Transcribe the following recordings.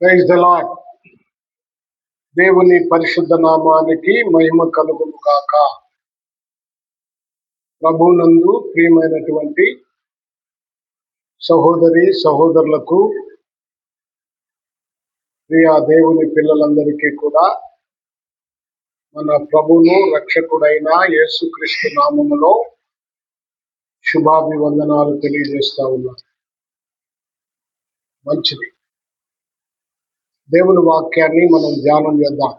Praise the lord. దేవుని పరిశుద్ధ నామానికి మహిమ కలుగును గాక. ప్రభునందు ప్రియమైనటువంటి సహోదరి సహోదరులకు, ప్రియ దేవుని పిల్లలందరికీ కూడా మన ప్రభువును రక్షకుడైన యేసుక్రీస్తు నామములో శుభాభివందనాలు తెలియజేస్తా ఉన్నాను. మంచిది. దేవుని వాక్యాన్ని మనం ధ్యానం చేద్దాం.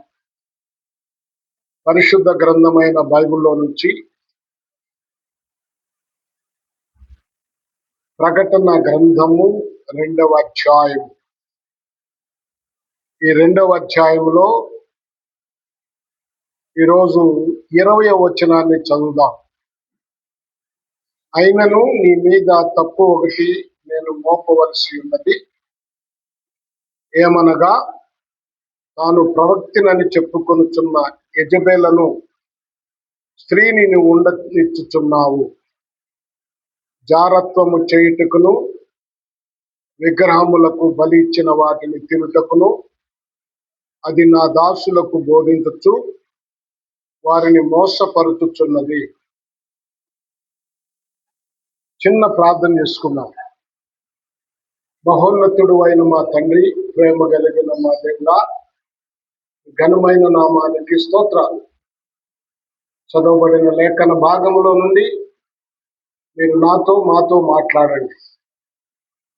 పరిశుద్ధ గ్రంథమైన బైబిల్లో నుంచి ప్రకటన గ్రంథము 2వ అధ్యాయం. ఈ 2వ అధ్యాయంలో ఈరోజు 20వ వచనాన్ని చదువుదాం. అయినను నీ మీద తప్పు ఒకటి నేను మోపవలసి ఉన్నది, ఏమనగా తాను ప్రవక్తినని చెప్పుకొనుచున్న యెజబెలను స్త్రీని నువ్వు ఉండనిచ్చుచున్నావు. జారత్వము చేయుటకును విగ్రహములకు బలి ఇచ్చిన వాటిని తినుటకును అది నా దాసులకు బోధించచ్చు, వారిని మోసపరుచుచున్నది. చిన్న ప్రార్థన చేసుకున్నాం. మహోన్నతుడు అయిన మా తండ్రి, ప్రేమ కలిగిన మా దేవుడా, ఘనమైన నామానికి స్తోత్రాలు. చదవబడిన లేఖన భాగంలో నుండి మీరు మాతో మాట్లాడండి.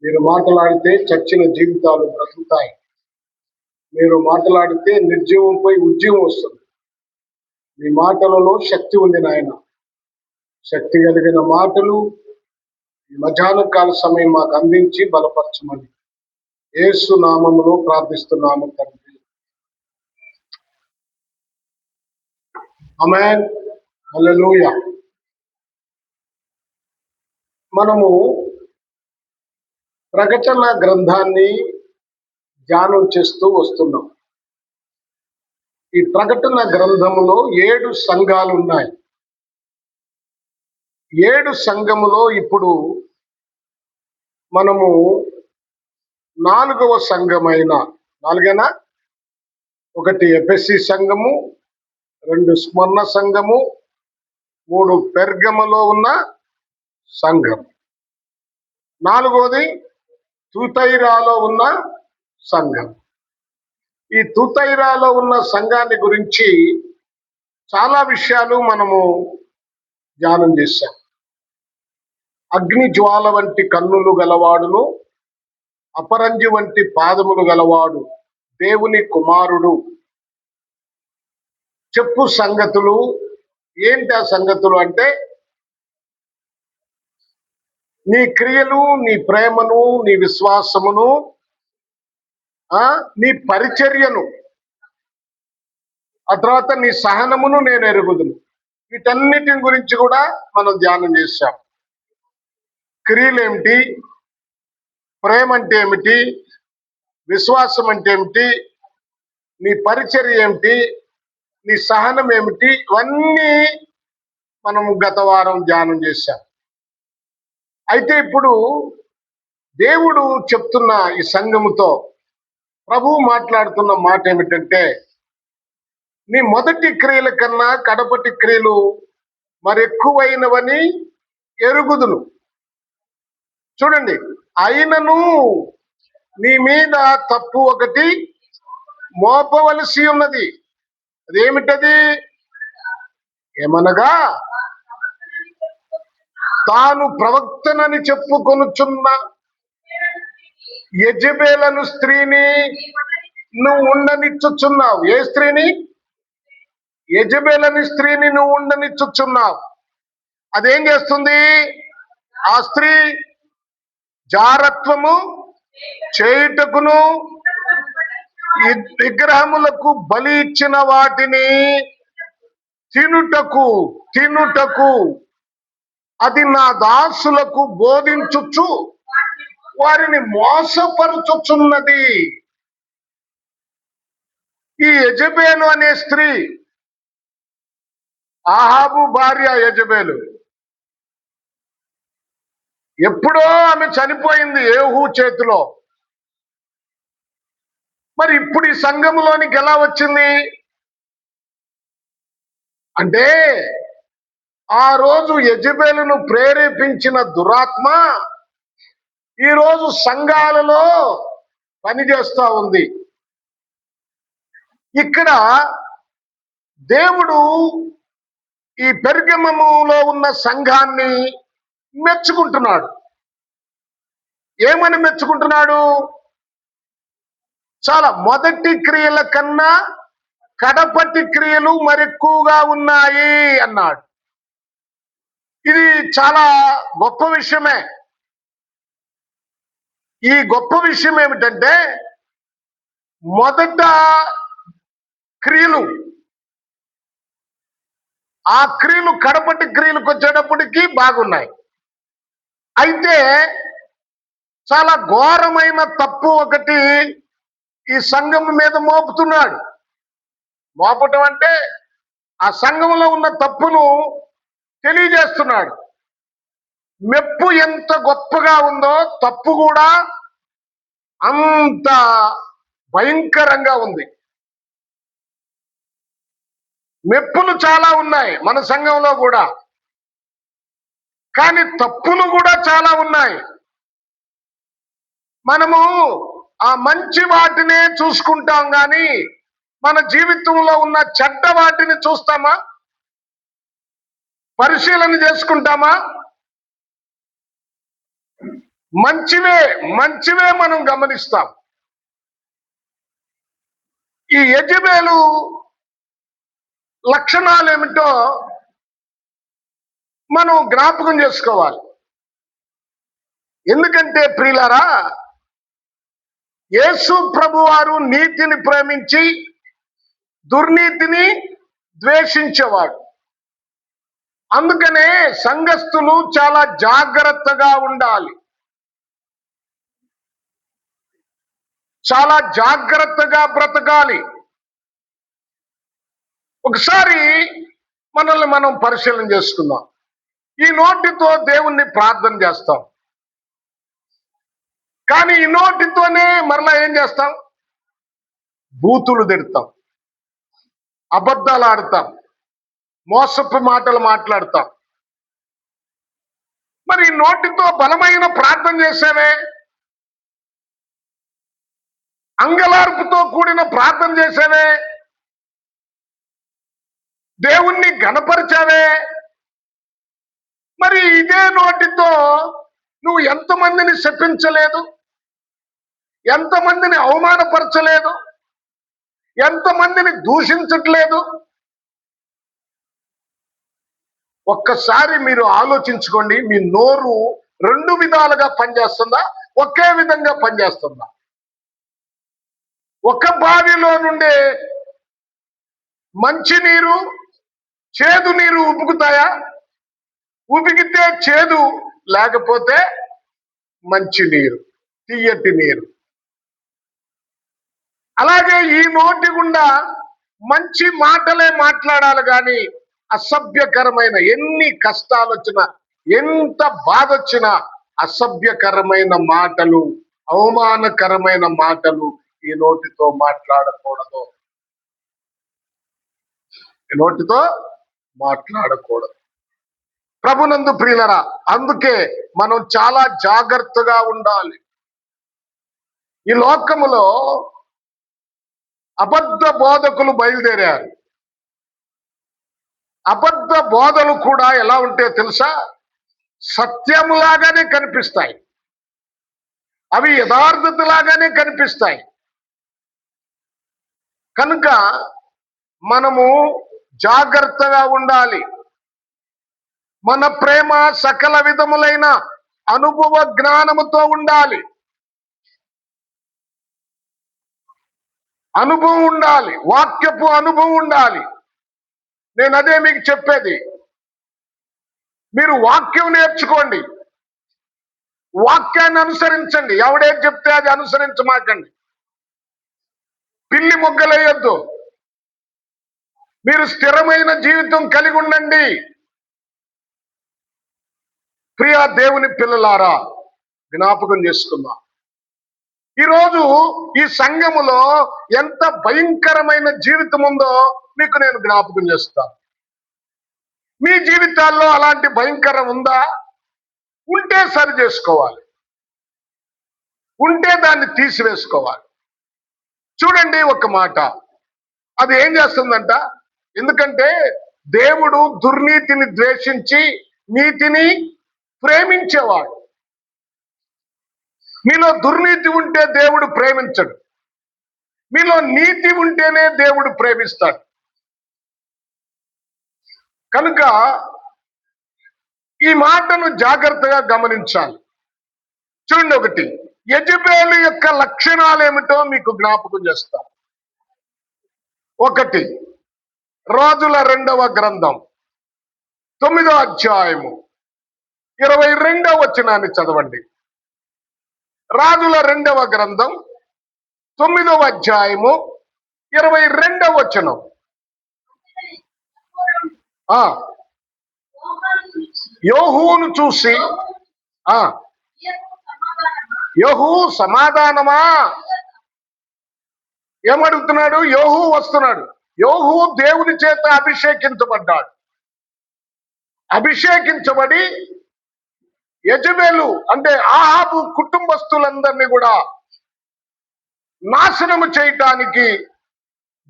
మీరు మాట్లాడితే చచ్చిన జీవితాలు బ్రతుకుతాయి. మీరు మాట్లాడితే నిర్జీవంపై ఉద్యమం వస్తుంది. మీ మాటలలో శక్తి ఉంది నాయన. శక్తి కలిగిన మాటలు ఈ మధ్యాహ్న కాల సమయం మాకు అందించి బలపరచమని యేసు నామములో ప్రార్థిస్తున్నాము తండ్రి. ఆమేన్. హల్లెలూయా. మనము ప్రకటన గ్రంథాన్ని ధ్యానం చేస్తూ వస్తున్నాం. ఈ ప్రకటన గ్రంథములో 7 సంఘాలు ఉన్నాయి. 7 సంఘములో ఇప్పుడు మనము 4వ సంఘమైన, 4 ఒకటి ఎఫెసీ సంఘము, 2 స్మరణ సంఘము, 3 పెర్గములో ఉన్న సంఘం, 4వది తుతైరాలో ఉన్న సంఘం. ఈ తుతైరాలో ఉన్న సంఘాన్ని గురించి చాలా విషయాలు మనము ధ్యానం చేశాం. అగ్ని జ్వాల వంటి కన్నులు గలవాడును అపరంజి వంటి పాదములు గలవాడు దేవుని కుమారుడు. చెప్పు సంగతులు ఏంటి? ఆ సంగతులు అంటే నీ క్రియలు, నీ ప్రేమను, నీ విశ్వాసమును, నీ పరిచర్యను, ఆ తర్వాత నీ సహనమును నేను ఎరుగుదును. వీటన్నిటి గురించి కూడా మనం ధ్యానం చేశాం. క్రియలు ఏమిటి, ప్రేమ అంటే ఏమిటి, విశ్వాసం అంటే ఏమిటి, నీ పరిచర్య ఏమిటి, నీ సహనం ఏమిటి, ఇవన్నీ మనము గత వారం ధ్యానం చేశాం. అయితే ఇప్పుడు దేవుడు చెప్తున్న ఈ సంఘముతో ప్రభువు మాట్లాడుతున్న మాట ఏమిటంటే, నీ మొదటి క్రియల కన్నా కడపటి క్రియలు మరెక్కువైనవని ఎరుగుదును. చూడండి, అయినను నీ మీద తప్పు ఒకటి మోపవలసి ఉన్నది. అదేమిటది? ఏమనగా తాను ప్రవక్తనని చెప్పుకొనుచున్న యెజబెలను స్త్రీని నువ్వు ఉండనిచ్చుచున్నావు. ఏ స్త్రీని? యెజబెలని స్త్రీని నువ్వు ఉండనిచ్చుచున్నావు. అదేం చేస్తుంది? ఆ స్త్రీ జారత్వము చేయుటకును విగ్రహములకు బలి ఇచ్చిన వాటిని తినుటకు అది నా దాసులకు బోధించుచు వారిని మోసపరుచుచున్నది. ఈ యెజబెలు అనే స్త్రీ ఆహాబు భార్య యెజబెలు. ఎప్పుడో ఆమె చనిపోయింది ఏహూ చేతిలో. మరి ఇప్పుడు ఈ సంఘములోనికి ఎలా వచ్చింది అంటే, ఆ రోజు యెజెబెలును ప్రేరేపించిన దురాత్మ ఈ రోజు సంఘాలలో పనిచేస్తా ఉంది. ఇక్కడ దేవుడు ఈ పెర్గమములో ఉన్న సంఘాన్ని మెచ్చుకుంటున్నాడు. ఏమని మెచ్చుకుంటున్నాడు? చాలా మొదటి క్రియల కన్నా కడపటి క్రియలు మరెక్కువగా ఉన్నాయి అన్నాడు. ఇది చాలా గొప్ప విషయమే. ఈ గొప్ప విషయం ఏమిటంటే, మొదట క్రియలు, ఆ క్రియలు కడపటి క్రియలకు వచ్చేటప్పటికి బాగున్నాయి. అయితే చాలా ఘోరమైన తప్పు ఒకటి ఈ సంఘం మీద మోపుతున్నాడు. మోపటం అంటే ఆ సంఘంలో ఉన్న తప్పును తెలియజేస్తున్నాడు. మెప్పు ఎంత గొప్పగా ఉందో తప్పు కూడా అంత భయంకరంగా ఉంది. మెప్పులు చాలా ఉన్నాయి మన సంఘంలో కూడా, కానీ తప్పులు కూడా చాలా ఉన్నాయి. మనము ఆ మంచి వాటినే చూసుకుంటాం కానీ మన జీవితంలో ఉన్న చెడ్డ వాటిని చూస్తామా? పరిశీలన చేసుకుంటామా? మంచివే మనం గమనిస్తాం. ఈ యెజెబెలు లక్షణాలు ఏమిటో మనం జ్ఞాపకం చేసుకోవాలి. ఎందుకంటే ప్రియులారా, యేసు ప్రభువారు నీతిని ప్రేమించి దుర్నీతిని ద్వేషించేవాడు. అందుకనే సంఘస్థులు చాలా జాగ్రత్తగా ఉండాలి, చాలా జాగ్రత్తగా బ్రతకాలి. ఒకసారి మనల్ని మనం పరిశీలన చేసుకుందాం. ఈ నోటితో దేవుణ్ణి ప్రార్థన చేస్తాం, కానీ ఈ నోటితోనే మరలా ఏం చేస్తాం? బూతులు తిడతాం, అబద్ధాలు ఆడతాం, మోసపు మాటలు మాట్లాడతాం. మరి నోటితో బలమైన ప్రార్థన చేసావే, అంగలార్పుతో కూడిన ప్రార్థన చేసావే, దేవుణ్ణి ఘనపరిచావే, మరి ఇదే నోటితో నువ్వు ఎంతమందిని శపించలేదు, ఎంతమందిని అవమానపరచలేదు, ఎంతమందిని దూషించట్లేదు? ఒక్కసారి మీరు ఆలోచించుకోండి. మీ నోరు రెండు విధాలుగా పనిచేస్తుందా, ఒకే విధంగా పనిచేస్తుందా? ఒక బావిలో నుండే మంచి నీరు చేదు నీరు ఉబుకుతాయా? ఉబికితే చేదు, లేకపోతే మంచి నీరు, తీయటి నీరు. అలాగే ఈ నోటి గుండా మంచి మాటలే మాట్లాడాలి కానీ అసభ్యకరమైన, ఎన్ని కష్టాలు వచ్చినా, ఎంత బాధ వచ్చినా అసభ్యకరమైన మాటలు, అవమానకరమైన మాటలు ఈ నోటితో మాట్లాడకూడదు. ఈ నోటితో మాట్లాడకూడదు. ప్రభునందు ప్రియులరా, అందుకే మనం చాలా జాగ్రత్తగా ఉండాలి. ఈ లోకములో అబద్ధ బోధకులు బయలుదేరారు. అబద్ధ బోధలు కూడా ఎలా ఉంటే తెలుసా? సత్యములాగానే కనిపిస్తాయి, అవి యథార్థతలాగానే కనిపిస్తాయి. కనుక మనము జాగ్రత్తగా ఉండాలి. మన ప్రేమ సకల విధములైన అనుభవ జ్ఞానముతో ఉండాలి, అనుభవం ఉండాలి, వాక్యపు అనుభవం ఉండాలి. నేను అదే మీకు చెప్పేది. మీరు వాక్యం నేర్చుకోండి, వాక్యాన్ని అనుసరించండి. ఎవడేది చెప్తే అది అనుసరించమాకండి. పిల్లి మొగ్గలేయొద్దు. మీరు స్థిరమైన జీవితం కలిగి ఉండండి. ప్రియ దేవుని పిల్లలారా, జ్ఞాపకం చేసుకుందాం. ఈరోజు ఈ సంఘములో ఎంత భయంకరమైన జీవితం ఉందో మీకు నేను జ్ఞాపకం చేస్తాను. మీ జీవితాల్లో అలాంటి భయంకరం ఉందా? ఉంటే సరి చేసుకోవాలి, ఉంటే దాన్ని తీసివేసుకోవాలి. చూడండి ఒక మాట, అది ఏం చేస్తుందంట? ఎందుకంటే దేవుడు దుర్నీతిని ద్వేషించి నీతిని ప్రేమించేవాడు. మీలో దుర్నీతి ఉంటే దేవుడు ప్రేమించడు, మీలో నీతి ఉంటేనే దేవుడు ప్రేమిస్తాడు. కనుక ఈ మాటను జాగ్రత్తగా గమనించాలి. చూడండి, ఒకటి యెజెబెలు యొక్క లక్షణాలు ఏమిటో మీకు జ్ఞాపకం చేస్తాను. ఒకటి, రాజుల 2వ గ్రంథం 9వ అధ్యాయము 22వ వచనాన్ని చదవండి. రాజుల 2వ గ్రంథం 9వ అధ్యాయము 22వ వచనం. యోహూను చూసి, యోహూ సమాధానమా ఏమడుగుతున్నాడు? యోహూ వస్తున్నాడు. యోహూ దేవుని చేత అభిషేకించబడ్డాడు. అభిషేకించబడి యెజెబెలు అంటే ఆహాబు కుటుంబస్తులందరినీ కూడా నాశనము చేయటానికి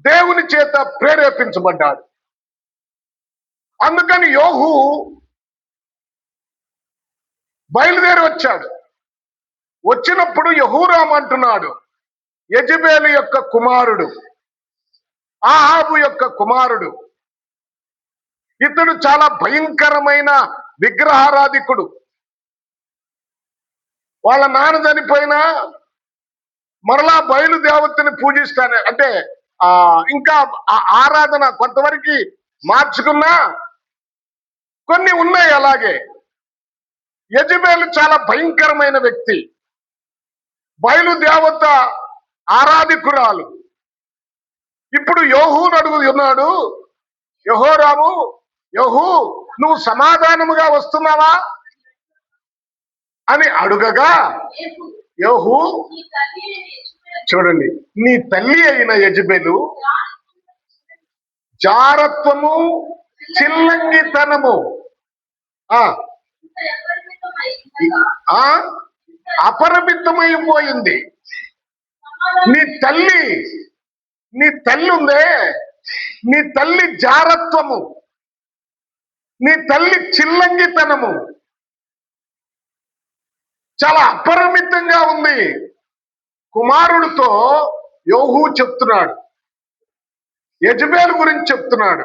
దేవుని చేత ప్రేరేపించబడ్డాడు. అందుకని యోహూ బయలుదేరి వచ్చాడు. వచ్చినప్పుడు యెహోరాము అంటున్నాడు, యెజెబెలు యొక్క కుమారుడు, ఆహాబు యొక్క కుమారుడు, ఇతడు చాలా భయంకరమైన విగ్రహారాధికుడు. వాళ్ళ నాన్న చనిపోయినా మరలా బయలుదేవతని పూజిస్తానే, అంటే ఇంకా ఆరాధన కొంతవరకు మార్చుకున్నా కొన్ని ఉన్నాయి. అలాగే యెజెబెలు చాలా భయంకరమైన వ్యక్తి, బయలుదేవత ఆరాధికురాలు. ఇప్పుడు యోహూను అడుగుతున్నాడు, యెహోరాము, యోహూ నువ్వు సమాధానముగా వస్తున్నావా అని అడుగగా, యోహూ చూడండి, నీ తల్లి అయిన యెజెబెలు జారత్వము చిల్లంగితనము అపరిమితమైపోయింది. నీ తల్లి ఉందే, నీ తల్లి జారత్వము, నీ తల్లి చిల్లంగితనము చాలా అపరిమితంగా ఉంది. కుమారుడితో యోహూ చెప్తున్నాడు, యెజెబెలు గురించి చెప్తున్నాడు.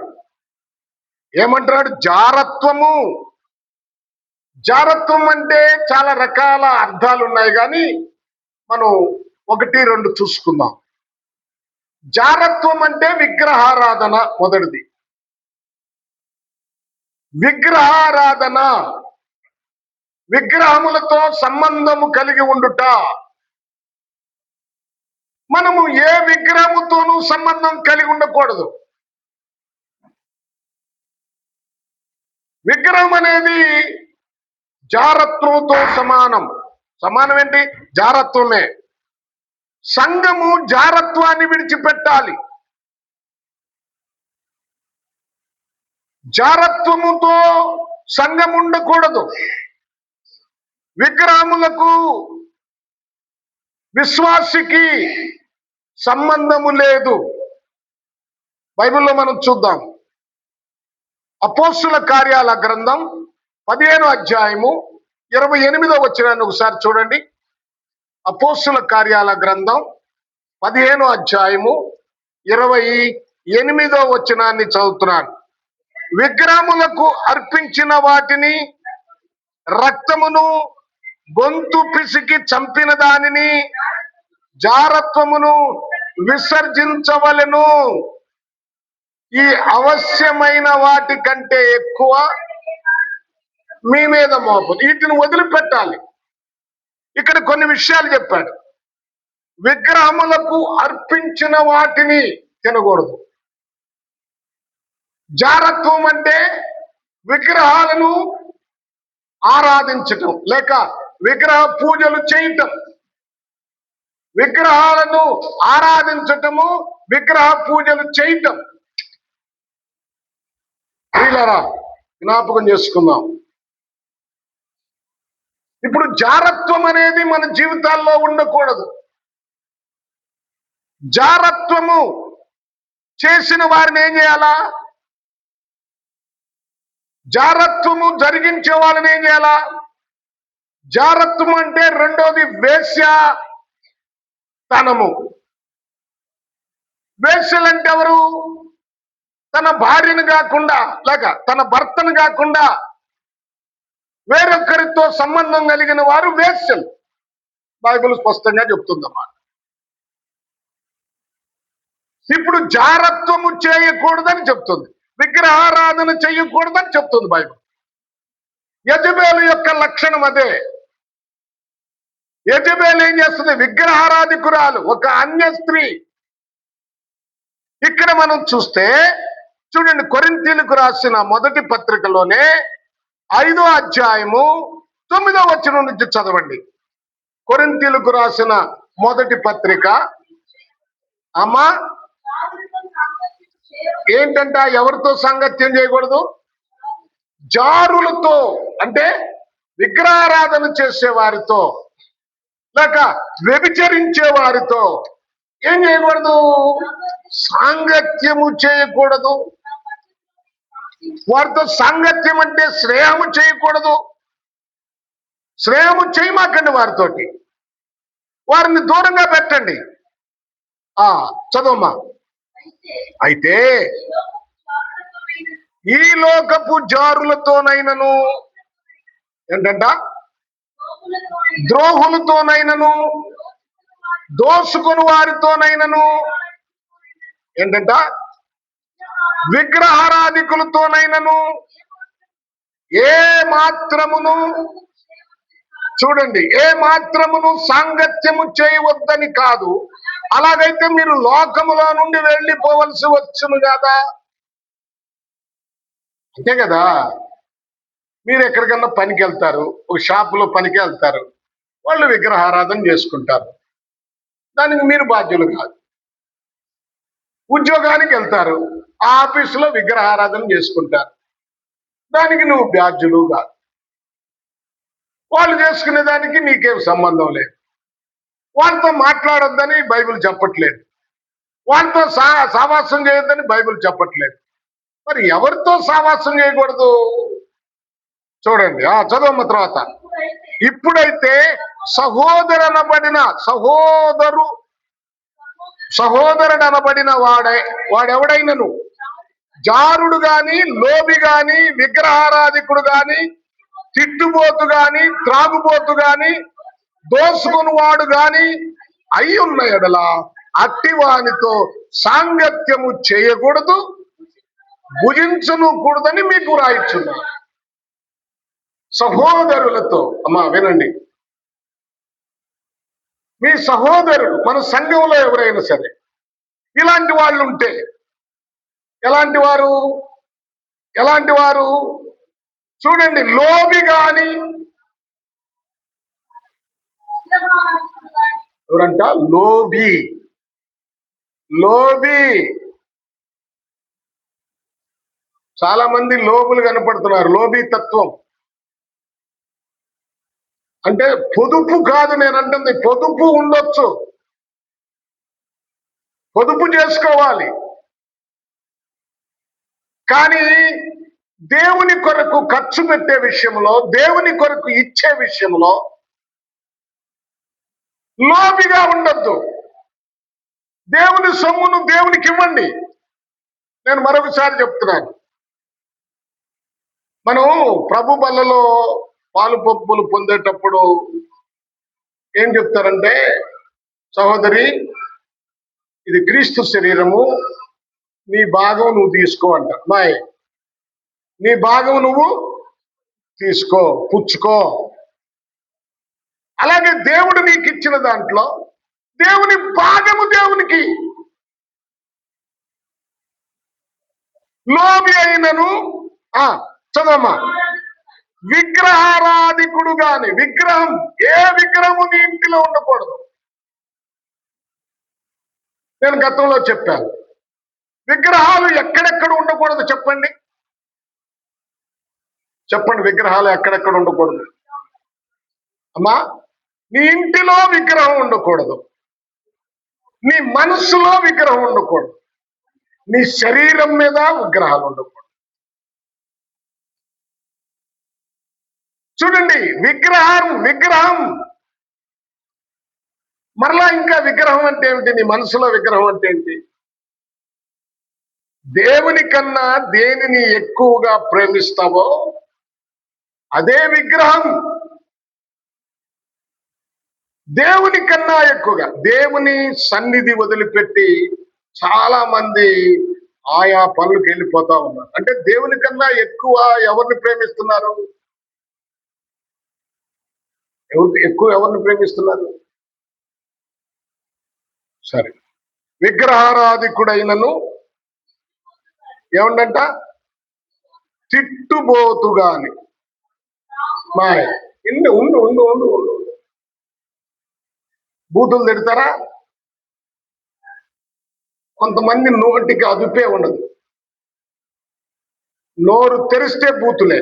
ఏమంటున్నాడు? జారత్వము. జారత్వం అంటే చాలా రకాల అర్థాలు ఉన్నాయి, కానీ మనం 1-2 చూసుకుందాం. జారత్వం అంటే విగ్రహారాధన. మొదటిది విగ్రహారాధన, విగ్రహములతో సంబంధము కలిగి ఉండుట. మనము ఏ విగ్రహముతోనూ సంబంధం కలిగి ఉండకూడదు. విగ్రహం అనేది జారత్వంతో సమానం. సమానం ఏంటి? జారత్వమే. సంఘము జారత్వాన్ని విడిచిపెట్టాలి. జారత్వముతో సంఘం ఉండకూడదు. విగ్రహములకు విశ్వాసికి సంబంధము లేదు. బైబిల్లో మనం చూద్దాం. అపోస్తుల కార్యాల గ్రంథం 15వ అధ్యాయము 28వ వచనాన్ని ఒకసారి చూడండి. అపోస్తుల కార్యాల గ్రంథం 15వ అధ్యాయము 28వ వచనాన్ని చదువుతున్నాను. విగ్రహములకు అర్పించిన వాటిని, రక్తమును, గొంతు పిసికి చంపిన దానిని, జారత్వమును విసర్జించవలెను. ఈ అవశ్యమైన వాటి కంటే ఎక్కువ మీ మీద మోపు. వీటిని వదిలిపెట్టాలి. ఇక్కడ కొన్ని విషయాలు చెప్పాడు. విగ్రహములకు అర్పించిన వాటిని తినకూడదు. జారత్వం అంటే విగ్రహాలను ఆరాధించటం లేక విగ్రహ పూజలు చేయటం. విగ్రహాలను ఆరాధించటము, విగ్రహ పూజలు చేయటం. వీళ్ళరా జ్ఞాపకం చేసుకుందాం. ఇప్పుడు జారత్వం అనేది మన జీవితాల్లో ఉండకూడదు. జారత్వము చేసిన వారిని ఏం చేయాలా? జారత్వము జరిగించే వాళ్ళని ఏం చేయాలా? జారత్వం అంటే రెండోది వేశ్యతనము. వేశ్యలంటే ఎవరు? తన భార్యను కాకుండా, లేక తన భర్తను కాకుండా వేరొకరితో సంబంధం కలిగిన వారు వేశ్యలు. బైబిల్ స్పష్టంగా చెప్తుందన్నమాట. ఇప్పుడు జారత్వము చేయకూడదని చెప్తుంది, విగ్రహారాధన చేయకూడదని చెప్తుంది బైబిల్. యెజబెలు యొక్క లక్షణం అదే. యెజబెలు ఏం చేస్తుంది? విగ్రహారాధికురాలు, ఒక అన్య స్త్రీ. ఇక్కడ మనం చూస్తే చూడండి, కొరింథీయులకు రాసిన మొదటి పత్రికలోనే 5వ అధ్యాయము 9వ వచనం నుంచి చదవండి. కొరింథీయులకు రాసిన మొదటి పత్రిక. అమ్మా ఏంటంట? ఎవరితో సాంగత్యం చేయకూడదు? జారులతో, అంటే విగ్రహారాధన చేసే వారితో, లేక వ్యభిచరించే వారితో ఏం చేయకూడదు? సాంగత్యము చేయకూడదు. వారితో సాంగత్యం అంటే శ్రేయము చేయకూడదు. శ్రేయము చేయమాకండి వారితోటి, వారిని దూరంగా పెట్టండి. చదవమ్మా. అయితే ఈ లోకపు జారులతోనైనను, ఏంటంట? ద్రోహులతోనైనను, దోసుకొని వారితోనైనను, ఏంటంట? విగ్రహారాధికులతోనైనను ఏ మాత్రమును, చూడండి, ఏ మాత్రమును సాంగత్యము చేయవద్దని కాదు. అలాగైతే మీరు లోకములో నుండి వెళ్ళిపోవలసి వచ్చును కదా. అంతే కదా. మీరు ఎక్కడికన్నా పనికి వెళ్తారు, ఒక షాపులో పనికి వెళ్తారు, వాళ్ళు విగ్రహారాధన చేసుకుంటారు, దానికి మీరు బాధ్యులు కాదు. ఉద్యోగానికి వెళ్తారు, ఆ ఆఫీసులో విగ్రహారాధన చేసుకుంటారు, దానికి నువ్వు బాధ్యులు కాదు. వాళ్ళు చేసుకునే దానికి నీకేం సంబంధం లేదు. వాళ్ళతో మాట్లాడొద్దని బైబిల్ చెప్పట్లేదు, వాళ్ళతో సావాసం చేయొద్దని బైబిల్ చెప్పట్లేదు. మరి ఎవరితో సావాసం చేయకూడదు? చూడండి, చదవమ్మ తర్వాత. ఇప్పుడైతే సహోదరుడు అనబడిన వాడెవడైనను జారుడు గాని, లోబి గాని, విగ్రహారాధికుడు గాని, తిట్టుబోతు గాని, త్రాగుబోతు గాని, దోసుకుని వాడు గాని అయి ఉన్న ఎడల అట్టి వానితో సాంగత్యము చేయకూడదు, భుజించను కూడదని మీకు రాయిచున్నా. సహోదరులతో, అమ్మా వినండి, మీ సహోదరుడు, మన సంఘంలో ఎవరైనా సరే ఇలాంటి వాళ్ళు ఉంటే, ఎలాంటి వారు చూడండి, లోబి గాని, ఎవరంట? లోబి. చాలా మంది లోబులు కనపడుతున్నారు. లోబీ తత్వం అంటే పొదుపు కాదు నేను అంటుంది. పొదుపు ఉండొచ్చు, పొదుపు చేసుకోవాలి, కానీ దేవుని కొరకు ఖర్చు పెట్టే విషయంలో, దేవుని కొరకు ఇచ్చే విషయంలో లోబిగా ఉండొద్దు. దేవుని సొమ్మును దేవునికి ఇవ్వండి. నేను మరొకసారి చెప్తున్నాను, మనం ప్రభు బల్లలో పాలు పప్పులు పొందేటప్పుడు ఏం చెప్తారంటే, సహోదరి ఇది క్రీస్తు శరీరము, నీ భాగం నువ్వు తీసుకో అంట. మాయ్, నీ భాగం నువ్వు తీసుకో, పుచ్చుకో. అలాగే దేవుడు నీకు ఇచ్చిన దాంట్లో దేవుని భాగము దేవునికి. లోబి అయినను, చదవమ్మా, విగ్రహారాధికుడు గాని, విగ్రహం, ఏ విగ్రహము నీ ఇంటిలో ఉండకూడదు. నేను గతంలో చెప్పాను. విగ్రహాలు ఎక్కడెక్కడ ఉండకూడదు చెప్పండి. చెప్పండి, విగ్రహాలు ఎక్కడెక్కడ ఉండకూడదు? అమ్మా, నీ ఇంటిలో విగ్రహం ఉండకూడదు, నీ మనసులో విగ్రహం ఉండకూడదు, నీ శరీరం మీద విగ్రహాలు ఉండకూడదు. చూడండి, విగ్రహం మరలా ఇంకా విగ్రహం అంటే ఏమిటి? నీ మనసులో విగ్రహం అంటే ఏంటి? దేవుని కన్నా దేనిని ఎక్కువగా ప్రేమిస్తావో అదే విగ్రహం. దేవుని కన్నా ఎక్కువగా దేవుని సన్నిధి వదిలిపెట్టి చాలా మంది ఆయా పనులకు వెళ్ళిపోతా ఉన్నారు. అంటే దేవుని కన్నా ఎక్కువ ఎవరిని ప్రేమిస్తున్నారు? ఎవరిని ప్రేమిస్తున్నారు? సరే, విగ్రహారాధికుడైనను ఏమండంట? తిట్టుబోతుగాని. మాయ ఉండు ఉండు ఉండు ఉండు ఉండు బూతులు తిడతారా? కొంతమంది నోటికి అదుపే ఉండదు, నోరు తెరిస్తే బూతులే.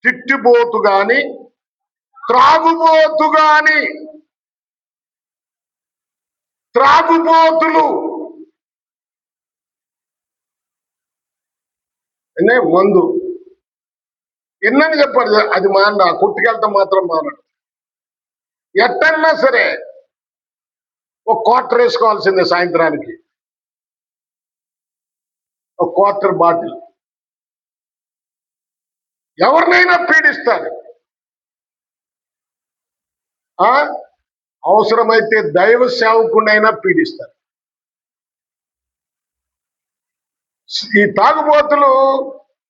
తిట్టిబోతు గాని, త్రాగుబోతులు మందు ఎన్నని చెప్పాడు. అది మాన కొట్టుకెళ్తాం మాత్రం మానడు. ఎట్టన్నా సరే ఒక క్వార్టర్ వేసుకోవాల్సిందే, సాయంత్రానికి ఒక క్వార్టర్ బాటిల్. ఎవరినైనా పీడిస్తారు. అవసరమైతే దైవ సేవకునైనా పీడిస్తారు. ఈ తాగుబోతులు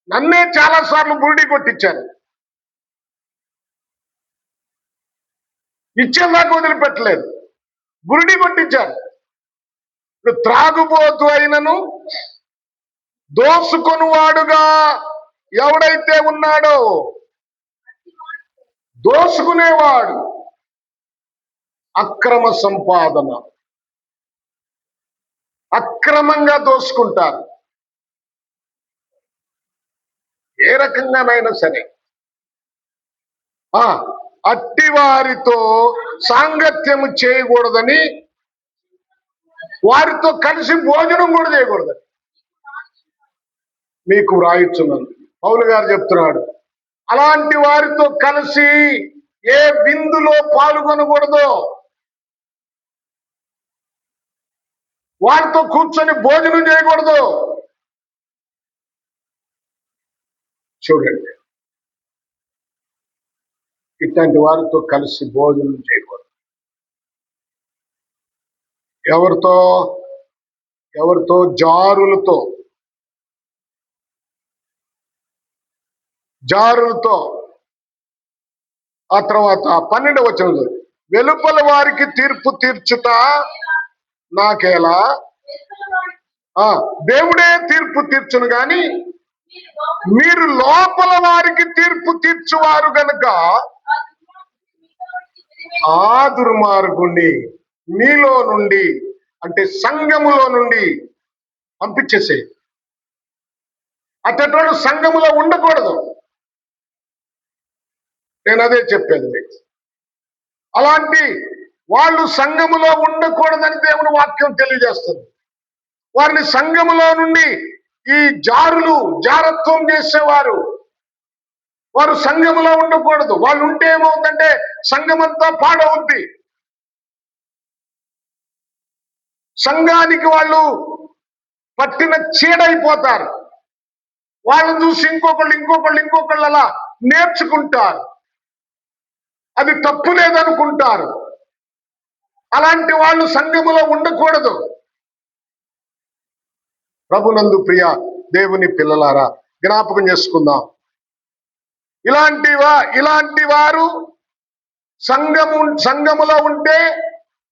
నన్నే చాలా సార్లు బురిడి కొట్టించారు. ఇచ్చేదాకా వదిలిపెట్టలేదు, బురిడి కొట్టించారు. ఇప్పుడు త్రాగుబోతు అయినను దోసుకొనువాడుగా ఎవడైతే ఉన్నాడో, దోసుకునేవాడు అక్రమ సంపాదన, అక్రమంగా దోసుకుంటారు. ఏ రకంగానైనా సరే అట్టి వారితో సాంగత్యము చేయకూడదని, వారితో కలిసి భోజనం కూడా చేయకూడదని మీకు వ్రాయిచున్నాను. పౌలు గారు చెప్తున్నాడు, అలాంటి వారితో కలిసి ఏ విందులో పాల్గొనకూడదు, వారితో కూర్చొని భోజనం చేయకూడదు. చూడండి, ఇట్లాంటి వారితో కలిసి భోజనం చేయకూడదు. ఎవరితో? జారులతో. ఆ తర్వాత 12వ వచనం, వెలుపల వారికి తీర్పు తీర్చుట నాకేలా, దేవుడే తీర్పు తీర్చును గాని మీరు లోపల వారికి తీర్పు తీర్చువారు గనుక ఆ దుర్మార్గుణ్ణి మీలో నుండి, అంటే సంఘములో నుండి పంపించేసే. అతడు సంఘములో ఉండకూడదు. నేను అదే చెప్పేది మీకు. అలాంటి వాళ్ళు సంఘములో ఉండకూడదని దేవుని వాక్యం తెలియజేస్తుంది. వారిని సంఘములో నుండి ఈ జారత్వం చేసేవారు, వారు సంఘములో ఉండకూడదు. వాళ్ళు ఉంటే ఏమవుతుందంటే సంఘమంతా పాడవుద్ది. సంఘానికి వాళ్ళు పట్టిన చీడైపోతారు. వాళ్ళని చూసి ఇంకొకళ్ళు అలా నేర్చుకుంటారు. అది తప్పు లేదనుకుంటారు. అలాంటి వాళ్ళు సంఘములో ఉండకూడదు. ప్రభునందు ప్రియ దేవుని పిల్లలారా, జ్ఞాపకం చేసుకుందాం. ఇలాంటి వారు సంఘములో ఉంటే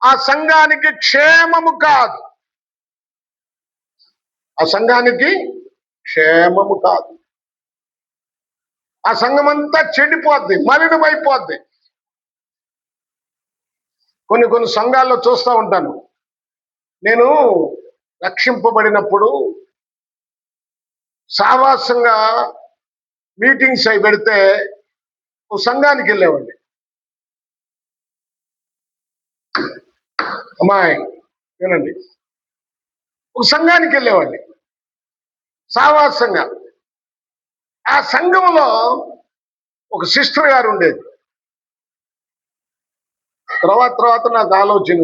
ఆ సంఘానికి క్షేమము కాదు. ఆ సంఘానికి క్షేమము కాదు. ఆ సంఘం అంతా చెడిపోద్ది, మలినమైపోద్ది. కొన్ని సంఘాల్లో చూస్తూ ఉంటాను. నేను రక్షింపబడినప్పుడు సావాసంగా మీటింగ్స్ అవి పెడితే ఒక సంఘానికి వెళ్ళేవాడిని. అమ్మాయి వినండి, ఒక సంఘానికి వెళ్ళేవాడిని సావాసంగా. ఆ సంఘంలో ఒక సిస్టర్ గారు ఉండేది. తర్వాత నాకు ఆలోచన,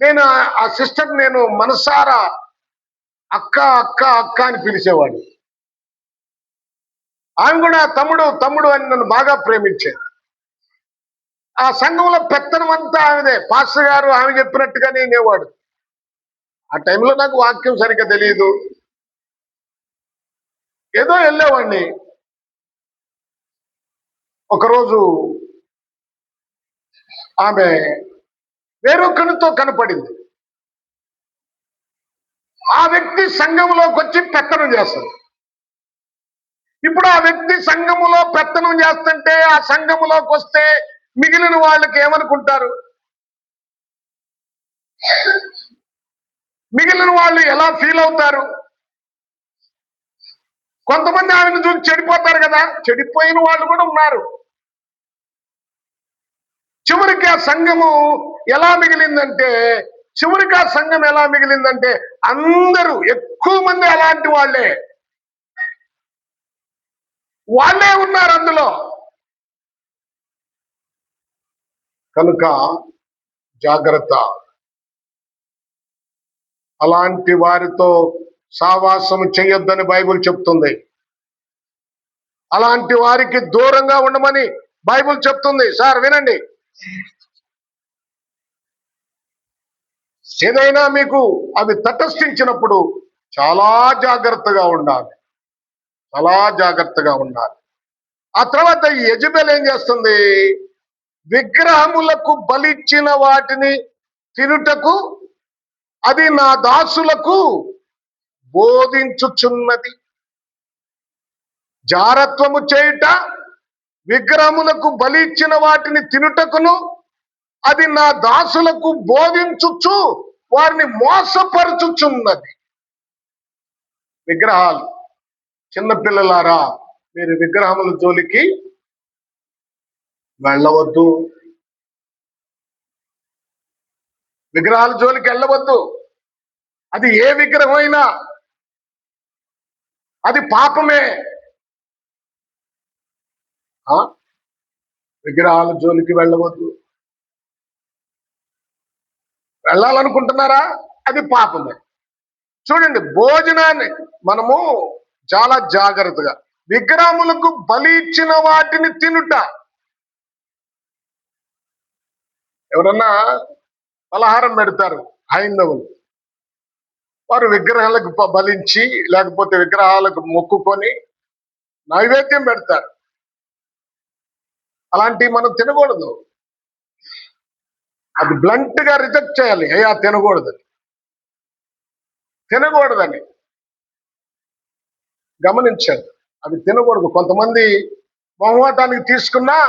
నేను ఆ సిస్టర్ నేను మనసారా అక్క అక్క అక్క అని పిలిచేవాడిని. ఆమె కూడా తమ్ముడు తమ్ముడు అని నన్ను బాగా ప్రేమించేది. ఆ సంఘంలో పెత్తనం అంతా ఆమెదే. పాస్టర్ గారు ఆమె చెప్పినట్టుగానే వినేవాడు. ఆ టైంలో నాకు వాక్యం సరిగ్గా తెలియదు, ఏదో వెళ్ళేవాడిని. ఒకరోజు ఆమె వేరొకరితో కనపడింది. ఆ వ్యక్తి సంఘంలోకి వచ్చి పెత్తనం చేస్తాడు. ఇప్పుడు ఆ వ్యక్తి సంఘములో పెత్తనం చేస్తుంటే ఆ సంఘములోకి వస్తే మిగిలిన వాళ్ళకి ఏమనుకుంటారు? మిగిలిన వాళ్ళు ఎలా ఫీల్ అవుతారు? కొంతమంది ఆమెను చూసి చెడిపోతారు కదా, చెడిపోయిన వాళ్ళు కూడా ఉన్నారు. చివరికి ఆ సంఘము ఎలా మిగిలిందంటే అందరూ ఎక్కువ మంది అలాంటి వాళ్ళే ఉన్నారు అందులో. కనుక జాగ్రత్త, అలాంటి వారితో సావాసం చేయొద్దని బైబిల్ చెప్తుంది. అలాంటి వారికి దూరంగా ఉండమని బైబిల్ చెప్తుంది. సార్ వినండి, ఏదైనా మీకు అవి తటస్థించినప్పుడు చాలా జాగ్రత్తగా ఉండాలి. ఆ తర్వాత ఈ యెజబెల్ ఏం చేస్తుంది? విగ్రహములకు బలిచ్చిన వాటిని తినుటకు అది నా దాసులకు బోధించుచున్నది. జారత్వము చేయుట, విగ్రహములకు బలి ఇచ్చిన వాటిని తినుటకును అది నా దాసులకు బోధించుచు వారిని మోసపరచుచున్నది. విగ్రహాలు, చిన్నపిల్లలారా, మీరు విగ్రహముల జోలికి వెళ్ళవద్దు. విగ్రహాల జోలికి వెళ్ళవద్దు. అది ఏ విగ్రహమైనా అది పాపమే. విగ్రహాల జోలికి వెళ్ళవద్దు. వెళ్ళాలనుకుంటున్నారా? అది పాపమే. చూడండి, భోజనాన్ని మనము చాలా జాగ్రత్తగా, విగ్రహములకు బలి ఇచ్చిన వాటిని తినుట. ఎవరన్నా పలహారం పెడతారు హైందవులు, వారు విగ్రహాలకు బలించి లేకపోతే విగ్రహాలకు మొక్కుకొని నైవేద్యం పెడతారు. అలాంటివి మనం తినకూడదు. అది బ్లంట్ గా రిజెక్ట్ చేయాలి. అయ్యా తినకూడదని గమనించాలి. అది తినకూడదు. కొంతమంది మొహమాటానికి తీసుకున్నా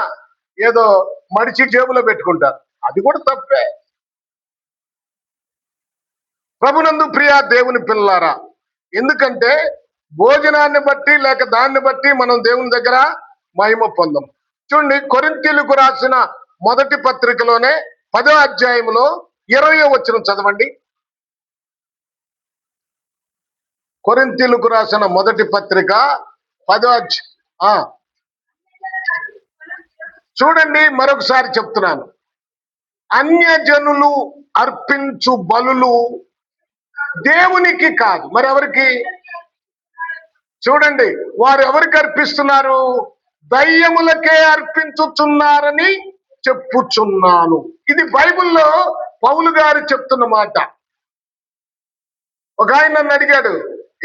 ఏదో మడిచి జేబులో పెట్టుకుంటారు, అది కూడా తప్పే. ప్రభునందు ప్రియ దేవుని పిల్లలారా, ఎందుకంటే భోజనాన్ని బట్టి లేక దాన్ని బట్టి మనం దేవుని దగ్గర మహిమ పొందం. చూడండి, కొరింథీయులకు రాసిన మొదటి పత్రికలోనే 10వ అధ్యాయంలో 20వ వచనం చదవండి. కొరింథీయులకు రాసిన మొదటి పత్రిక 10వ అధ్యాయం. చూడండి, మరొకసారి చెప్తున్నాను. అన్యజనులు అర్పించు బలులు దేవునికి కాదు, మరి ఎవరికి? చూడండి, వారు ఎవరికి అర్పిస్తున్నారు? దయ్యములకే అర్పించుచున్నారని చెప్పుచున్నాను. ఇది బైబిల్లో పౌలు గారు చెప్తున్న మాట. ఒక ఆయన నన్ను అడిగాడు,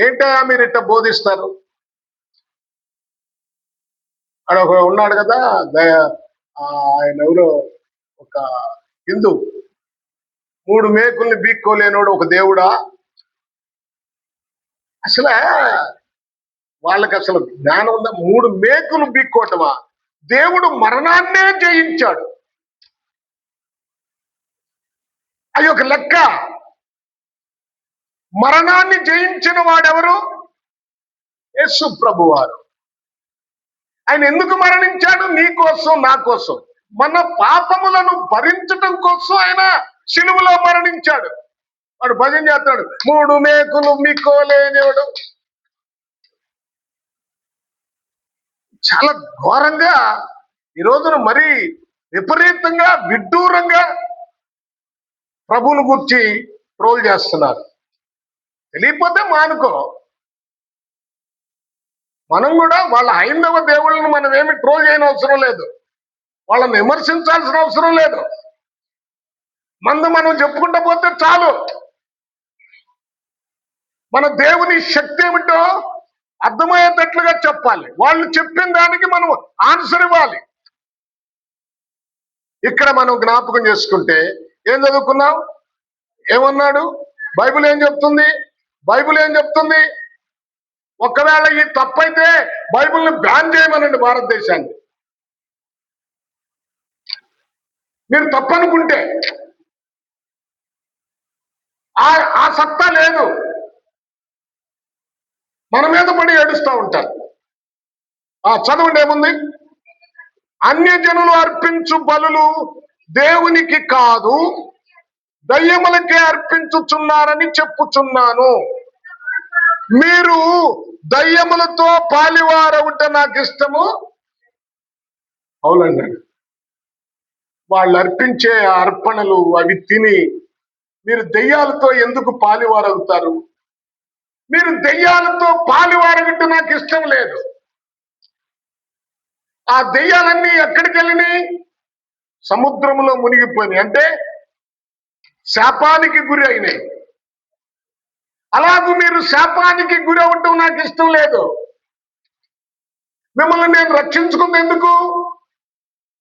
ఏంటయ్యా మీరు ఇట్ట బోధిస్తారు? అక్కడ ఉన్నాడు కదా, ఆయన ఎవరో ఒక హిందూ, 3 మేకుల్ని బీక్కోలేనోడు ఒక దేవుడా? అసలు వాళ్ళకి అసలు జ్ఞానం ఉందా? 3 మేకులు బీక్కోవటమా? దేవుడు మరణాన్నే జయించాడు. అది ఒక లెక్క. మరణాన్ని జయించిన వాడెవరు? యేసు ప్రభువారు. ఆయన ఎందుకు మరణించాడు? నీ కోసం, నా కోసం. మన పాపములను భరించటం కోసం ఆయన శిలువలో మరణించాడు. వాడు భజన చేస్తాడు, 3 మేకులు మీకోలేనివాడు. చాలా ఘోరంగా ఈ రోజున మరీ విపరీతంగా విడ్డూరంగా ప్రభువును గురించి ట్రోల్ చేస్తున్నారు. తెలియకపోతే మానుకో. మనం కూడా వాళ్ళ హైందవ దేవుళ్ళని మనం ఏమి ట్రోల్ చేయని అవసరం లేదు, వాళ్ళని విమర్శించాల్సిన అవసరం లేదు. మనం చెప్పుకుంటూ పోతే చాలు. మన దేవుని శక్తి ఏమిటో అర్థమయ్యేటట్లుగా చెప్పాలి. వాళ్ళు చెప్పిన దానికి మనం ఆన్సర్ ఇవ్వాలి. ఇక్కడ మనం జ్ఞాపకం చేసుకుంటే ఏం చదువుకున్నాం? ఏమన్నాడు? బైబిల్ ఏం చెప్తుంది? బైబిల్ ఏం చెప్తుంది? ఒకవేళ ఈ తప్పైతే బైబిల్ని బ్యాన్ చేయమనండి భారతదేశాన్ని. మీరు తప్పనుకుంటే ఆ సత్తా లేదు, మన మీద పడి ఏడుస్తూ ఉంటారు. చదవండి ఏముంది? అన్యజనులు అర్పించు బలులు దేవునికి కాదు, దయ్యములకే అర్పించుచున్నారని చెప్పుచున్నాను. మీరు దయ్యములతో పాలివారవుట నాకు ఇష్టము. అవునండి, వాళ్ళు అర్పించే అర్పణలు అవి తిని మీరు దెయ్యాలతో ఎందుకు పాలివారవుతారు? మీరు దెయ్యాలతో పాలివారవుట నాకు ఇష్టం లేదు. ఆ దెయ్యాలన్నీ ఎక్కడికి వెళ్ళినాయి? సముద్రంలో మునిగిపోయినాయి, అంటే శాపానికి గురి అయినాయి. అలాగూ మీరు శాపానికి గురి అవ్వటం నాకు ఇష్టం లేదు. మిమ్మల్ని నేను రక్షించుకుంది ఎందుకు?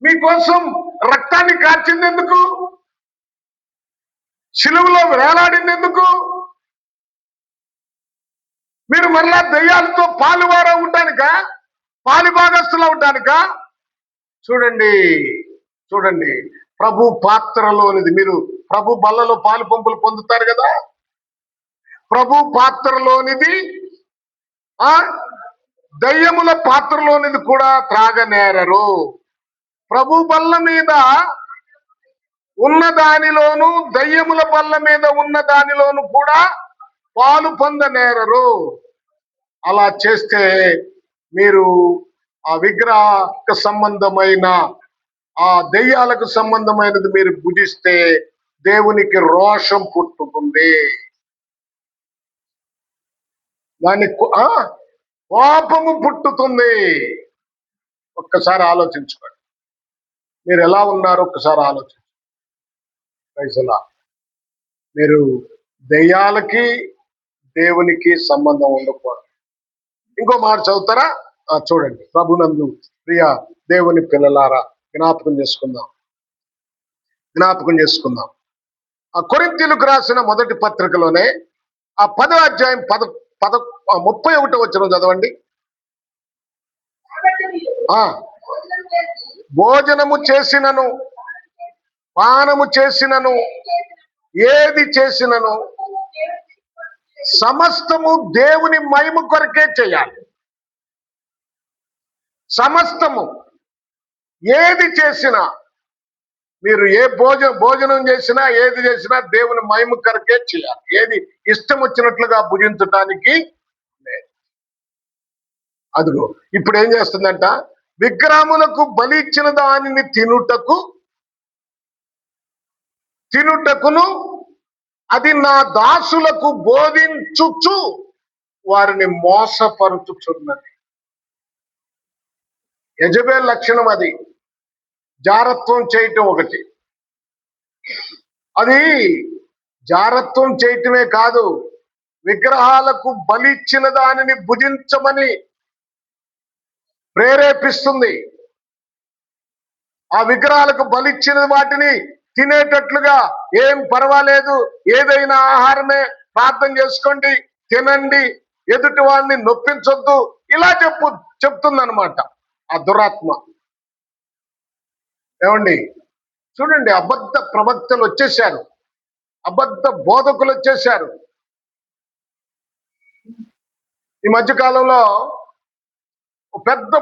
మీకోసం రక్తాన్ని కార్చింది ఎందుకు? శిలువలో వేలాడింది ఎందుకు? మీరు మరలా దెయ్యాలతో పాలువారు అవటానికా? పాలిభాగస్తులు అవటానికా? చూడండి చూడండి, ప్రభు పాత్రలోనిది. మీరు ప్రభు బల్లలో పాలు పంపులు పొందుతారు కదా, ప్రభు పాత్రలోనిది దయ్యముల పాత్రలోనిది కూడా త్రాగనేరరు. ప్రభు బల్ల మీద ఉన్న దానిలోను, దయ్యముల బల్ల మీద ఉన్న దానిలోను కూడా పాలు పొందనేరరు. అలా చేస్తే మీరు ఆ విగ్రహ సంబంధమైన, ఆ దెయ్యాలకు సంబంధమైనది మీరు భుజిస్తే దేవునికి రోషం పుట్టుతుంది. దాని కోపము పుట్టుతుంది. ఒక్కసారి ఆలోచించుకోండి, మీరు ఎలా ఉన్నారో ఒక్కసారి ఆలోచించండి. మీరు దెయ్యాలకి దేవునికి సంబంధం ఉండకూడదు. ఇంకో మాట చదువుతారా? చూడండి, ప్రభునందు ప్రియ దేవుని పిల్లలారా, జ్ఞాపకం చేసుకుందాం. ఆ కొరింథీయులకు రాసిన మొదటి పత్రికలోనే ఆ 10వ అధ్యాయం 31వ వచనం చదవండి. భోజనము చేసినను, పానము చేసినను, ఏది చేసినను సమస్తము దేవుని మహిమ కొరకే చేయాలి. సమస్తము, ఏది చేసినా, మీరు ఏ భోజనం చేసినా, ఏది చేసినా దేవుని మహిమ కొరకే చేయాలి. ఏది ఇష్టం వచ్చినట్లుగా భుజించడానికి లేదు. అదిగో ఇప్పుడు ఏం చేస్తుందంట? విగ్రహములకు బలి ఇచ్చిన దానిని తినుటకును అది నా దాసులకు బోధించుచు వారిని మోసపరుచుచున్నది. యెజబెల్ లక్షణం అది. జారత్వం చేయటం ఒకటి. అది జారత్వం చేయటమే కాదు, విగ్రహాలకు బలిచ్చిన దానిని భుజించమని ప్రేరేపిస్తుంది. ఆ విగ్రహాలకు బలిచ్చిన వాటిని తినేటట్లుగా, ఏం పర్వాలేదు, ఏదైనా ఆహారమే, ప్రార్థన చేసుకోండి, తినండి, ఎదుటి వాడిని నొప్పించొద్దు, ఇలా చెప్తుందన్నమాట ఆ దురాత్మ. ఏమండి, చూడండి, అబద్ధ ప్రవక్తలు వచ్చేసారు. అబద్ధ బోధకులు వచ్చేసారు. ఈ మధ్య కాలంలో ఒక పెద్ద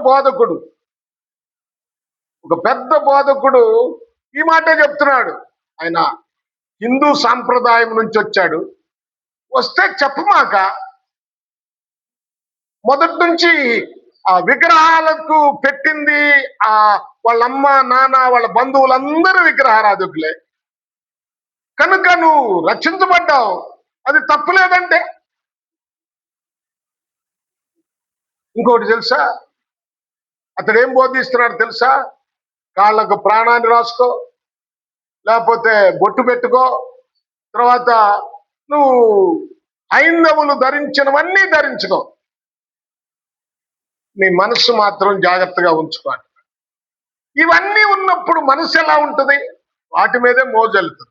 బోధకుడు ఈ మాటే చెప్తున్నాడు. ఆయన హిందూ సాంప్రదాయం నుంచి వచ్చాడు. వస్తే చెప్పమాక, మొదటి నుంచి ఆ విగ్రహాలకు పెట్టింది వాళ్ళ అమ్మ నాన్న వాళ్ళ బంధువులందరూ విగ్రహారాధకులే కనుక నువ్వు రక్షించబడ్డావు, అది తప్పులేదంటే. ఇంకోటి తెలుసా, అతడు ఏం బోధిస్తున్నాడు తెలుసా? కాళ్ళకు ప్రాణాన్ని రాసుకో, లేకపోతే బొట్టు పెట్టుకో, తర్వాత నువ్వు హైందవులు ధరించినవన్నీ ధరించుకో, నీ మనస్సు మాత్రం జాగ్రత్తగా ఉంచుకోండి. ఇవన్నీ ఉన్నప్పుడు మనసు ఎలా ఉంటుంది? వాటి మీదే మోజెళ్తుంది.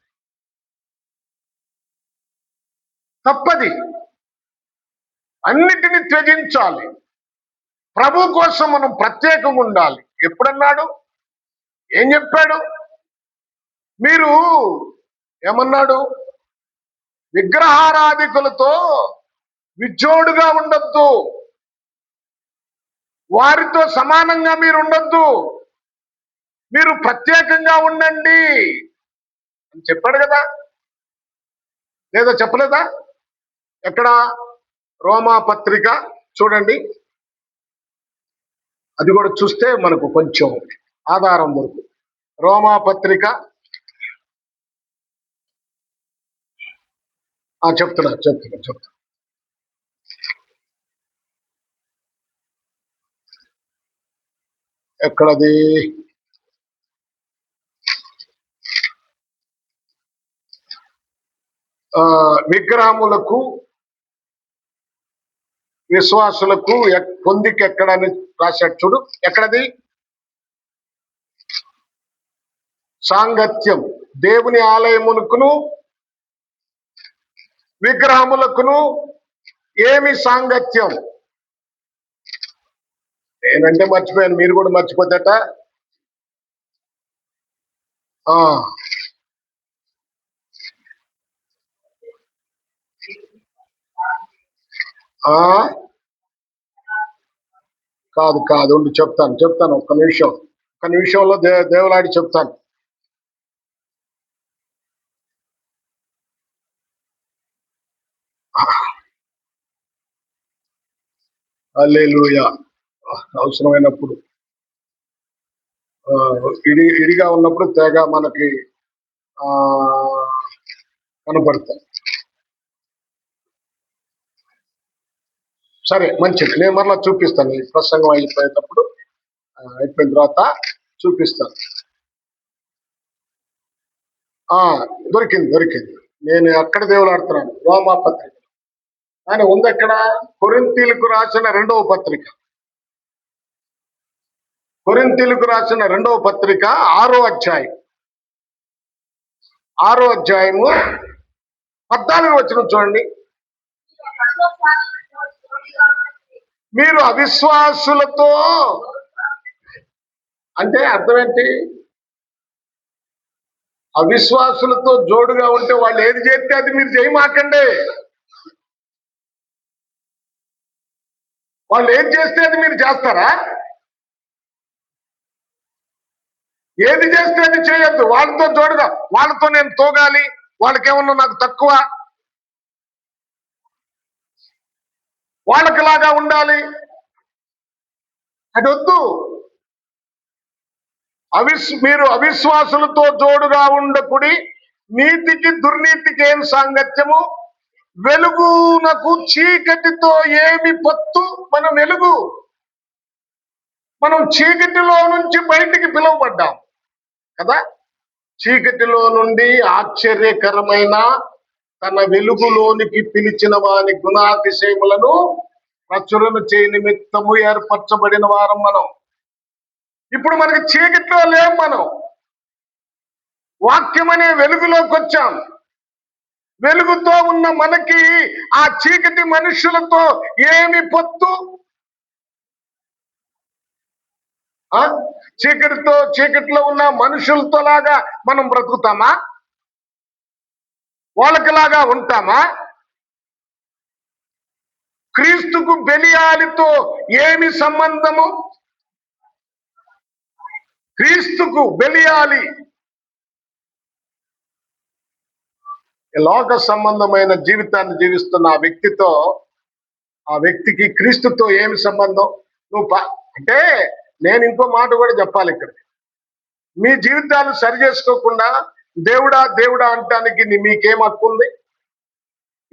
తప్పది, అన్నిటినీ త్యజించాలి. ప్రభు కోసం మనం ప్రత్యేకంగా ఉండాలి. ఎప్పుడన్నాడు? ఏం చెప్పాడు? మీరు ఏమన్నాడు? విగ్రహారాధికులతో విజోడుగా ఉండొద్దు, వారితో సమానంగా మీరు ఉండొద్దు, మీరు ప్రత్యేకంగా ఉండండి అని చెప్పాడు కదా, లేదా చెప్పలేదా? ఎక్కడ? రోమా పత్రిక చూడండి, అది కూడా చూస్తే మనకు కొంచెం ఆధారం దొరుకుతుంది. రోమా పత్రిక చెప్తున్నా. ఎక్కడది? విగ్రహములకు విశ్వాసులకు పొందికి ఎక్కడని రాశాడు చూడు. ఎక్కడది? సాంగత్యం, దేవుని ఆలయమునకును విగ్రహములకును ఏమి సాంగత్యం? నేనంటే మర్చిపోయాను, మీరు కూడా మర్చిపోతేట. కాదు ఉండి చెప్తాను ఒక్క నిమిషంలో దేవులాడి చెప్తాను. హల్లెలూయా. అవసరమైనప్పుడు ఇడిగా ఉన్నప్పుడు తెగ మనకి కనపడతాయి. సరే, మంచిది. నేను మరలా చూపిస్తాను. ఈ ప్రసంగం అయిపోయిన తర్వాత చూపిస్తాను. దొరికింది. నేను ఎక్కడ దేవులాడుతున్నాను? రోమా పత్రిక. ఆయన ఉంది ఎక్కడ? కొరింథీయులకు రాసిన రెండవ పత్రిక. 6వ అధ్యాయం 14వ వచనం చూడండి. మీరు అవిశ్వాసులతో అంటే అర్థం ఏంటి? అవిశ్వాసులతో జోడుగా ఉంటే వాళ్ళు ఏది చేస్తే అది మీరు చేయమాకండి. వాళ్ళు ఏం చేస్తే అది మీరు చేస్తారా? ఏది చేస్తే అది చేయొద్దు. వాళ్ళతో జోడుగా, వాళ్ళతో నేను తోగాలి, వాళ్ళకేమన్నా నాకు తక్కువ, వాళ్ళకిలాగా ఉండాలి, అది వద్దు. మీరు అవిశ్వాసులతో జోడుగా ఉండకుడి, నీతికి దుర్నీతికి ఏం సాంగత్యము? వెలుగునకు చీకటితో ఏమి పొత్తు? మనం వెలుగు, మనం చీకటిలో నుంచి బయటికి పిలువబడ్డాం కదా. చీకటిలో నుండి ఆశ్చర్యకరమైన తన వెలుగులోనికి పిలిచిన వాని గుణాతిశయములను ప్రచురణ చేయ నిమిత్తము ఏర్పరచబడిన వారం మనం. ఇప్పుడు మనకి చీకటిలో లేం, మనం వాక్యం అనే వెలుగులోకి వచ్చాం. వెలుగుతో ఉన్న మనకి ఆ చీకటి మనుషులతో ఏమి పొత్తు? చీకటితో, చీకటిలో ఉన్న మనుషులతో లాగా మనం బ్రతుకుతామా? వాళ్ళకిలాగా ఉంటామా? క్రీస్తుకు బెలియాలితో ఏమి సంబంధము? క్రీస్తుకు బెలియాలి లోక సంబంధమైన జీవితాన్ని జీవిస్తున్న ఆ వ్యక్తికి క్రీస్తుతో ఏమి సంబంధం? అంటే నేను ఇంకో మాట కూడా చెప్పాలి ఇక్కడ. మీ జీవితాలు సరి చేసుకోకుండా దేవుడా దేవుడా అనటానికి మీకేం హక్కు ఉంది?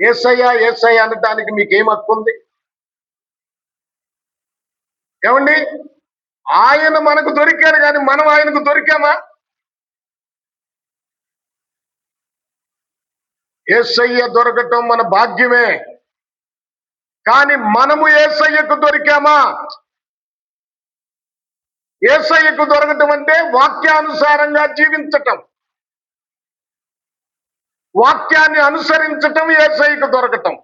యేసయ్యా యేసయ్యా అనటానికి మీకేం హక్కు ఉంది? ఏమండి, ఆయన మనకు దొరికారు కానీ మనం ఆయనకు దొరికామా? యేసయ్య దొరకటం మన భాగ్యమే, కానీ మనము యేసయ్యకు దొరికామా? యేసయ్యకు దొరకటం అంటే వాక్యానుసారంగా జీవించటం, వాక్యాన్ని అనుసరించటం యేసయ్యకు దొరకటం.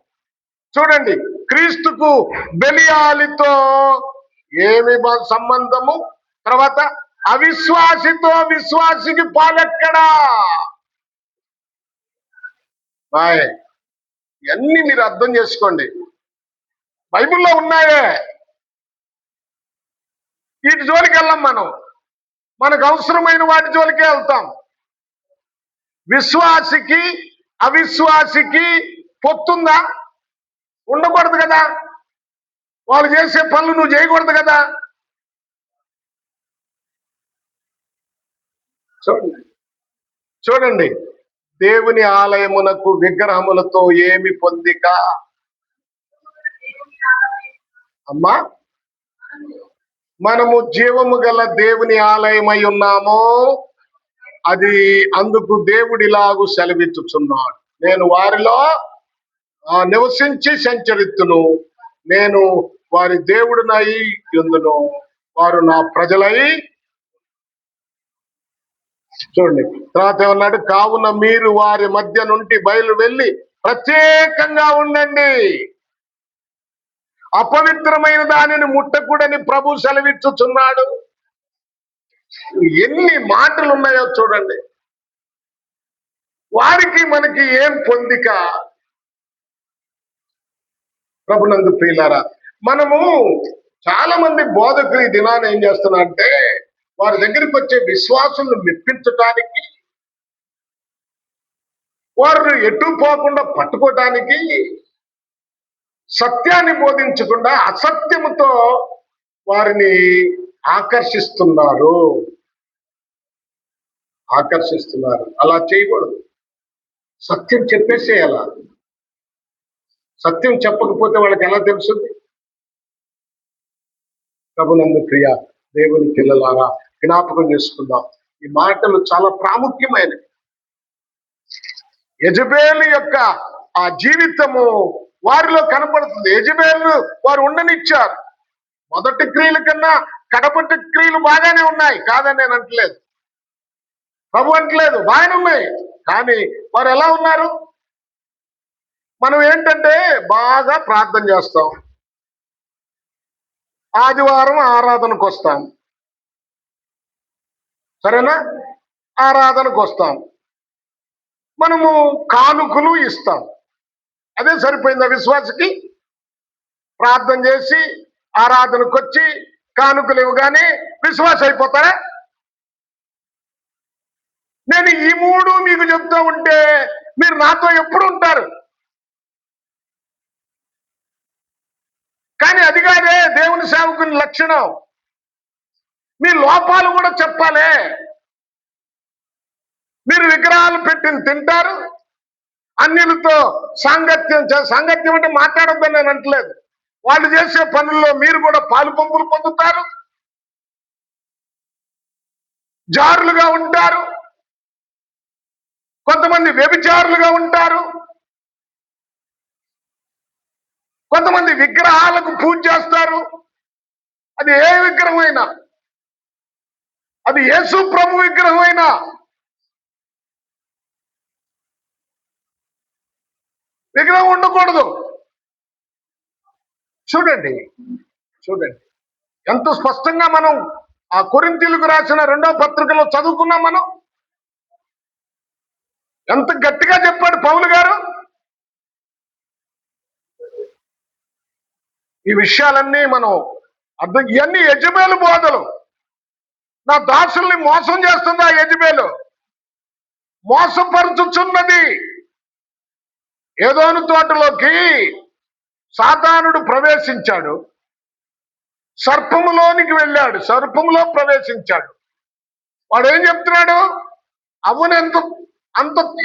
చూడండి, క్రీస్తుకు బెలియాలితో ఏమి సంబంధము? తర్వాత అవిశ్వాసితో విశ్వాసికి పాలెక్కడా? ఇవన్నీ మీరు అర్థం చేసుకోండి, బైబిల్లో ఉన్నాయే. వీటి జోలికి వెళ్ళాం మనం, మనకు అవసరమైన వాటి జోలికే వెళ్తాం. విశ్వాసికి అవిశ్వాసికి పొత్తుందా? ఉండకూడదు కదా. వాళ్ళు చేసే పనులు నువ్వు చేయకూడదు కదా. చూడండి, దేవుని ఆలయమునకు విగ్రహములతో ఏమి పొందిక? అమ్మా, మనము జీవము గల దేవుని ఆలయమై ఉన్నాము. అది అందుకు దేవుడిలాగు సెలవిచ్చుచున్నాడు, నేను వారిలో నివసించి సంచరిత్తును, నేను వారి దేవుడినై యుందును, వారు నా ప్రజలై. చూడండి, తర్వాత ఏమన్నాడు? కావున మీరు వారి మధ్య నుండి బయలు వెళ్ళి ప్రత్యేకంగా ఉండండి, అపవిత్రమైన దానిని ముట్టకూడని ప్రభు సెలవిచ్చుచున్నాడు. ఎన్ని మాటలు ఉన్నాయో చూడండి. వారికి మనకి ఏం పొందిక? ప్రభునందు ప్రియులారా, మనము చాలా మంది బోధకులు ఈ దినాన్ని ఏం చేస్తున్నారంటే, వారి దగ్గరికి వచ్చే విశ్వాసులను మెప్పించటానికి, వారు ఎటు పోకుండా పట్టుకోవటానికి సత్యాన్ని బోధించకుండా అసత్యముతో వారిని ఆకర్షిస్తున్నారు. అలా చేయకూడదు. సత్యం చెప్పేసేయాల. సత్యం చెప్పకపోతే వాళ్ళకి ఎలా తెలుస్తుంది? ప్రభునందు ప్రియ దేవుని పిల్లలారా, జ్ఞాపకం చేసుకుందాం, ఈ మాటలు చాలా ప్రాముఖ్యమైనవి. యెజబేలు యొక్క ఆ జీవితము వారిలో కనపడుతుంది. యెజబేలు వారు ఉండనిచ్చారు. మొదటి క్రియల కన్నా కడపటి క్రియలు బాగానే ఉన్నాయి, కాదని నేను అంటలేదు, ప్రభు అంటలేదు, బాగానే ఉన్నాయి. కానీ వారు ఎలా ఉన్నారు? మనం ఏంటంటే బాగా ప్రార్థన చేస్తాం, ఆదివారం ఆరాధనకు వస్తాం, సరేనా? ఆరాధనకు వస్తాం, మనము కానుకలు ఇస్తాం. అదే సరిపోయిందా విశ్వాసకి? ప్రార్థన చేసి ఆరాధనకు వచ్చి కానుకలు ఇవ్వగానే విశ్వాస అయిపోతారా? నేను ఈ మూడు మీకు చెప్తూ ఉంటే మీరు నాతో ఎప్పుడు ఉంటారు? కానీ అది కాదే దేవుని సేవకుని లక్షణం. మీ లోపాలు కూడా చెప్పాలి. మీరు విగ్రహాలు పెట్టి తింటారు, అన్యులతో సాంగత్యం అంటే మాట్లాడొద్దని నేను అంటలేదు. వాళ్ళు చేసే పనుల్లో మీరు కూడా పాలు పంపులు పొందుతారు, జారులుగా ఉంటారు, కొంతమంది వ్యభిచారులుగా ఉంటారు, కొంతమంది విగ్రహాలకు పూజ చేస్తారు. అది ఏ విగ్రహమైనా, అది యేసు ప్రభు విగ్రహమైనా, విగ్రహం ఉండకూడదు. చూడండి ఎంత స్పష్టంగా మనం ఆ కొరింథీయులకు రాసిన 2వ పత్రికలో చదువుకున్నాం. మనం ఎంత గట్టిగా చెప్పాడు పౌలు గారు. ఈ విషయాలన్నీ మనం అర్థం. ఇవన్నీ యజమేలు బోధలు. నా దాసుల్ని మోసం చేస్తుంది ఆ యజమేలు, మోసపరుచుచున్నది. ఏదోను తోటలోకి సాతానుడు ప్రవేశించాడు, సర్పములోనికి వెళ్ళాడు, సర్పములో ప్రవేశించాడు. వాడు ఏం చెప్తున్నాడు? అవ్వను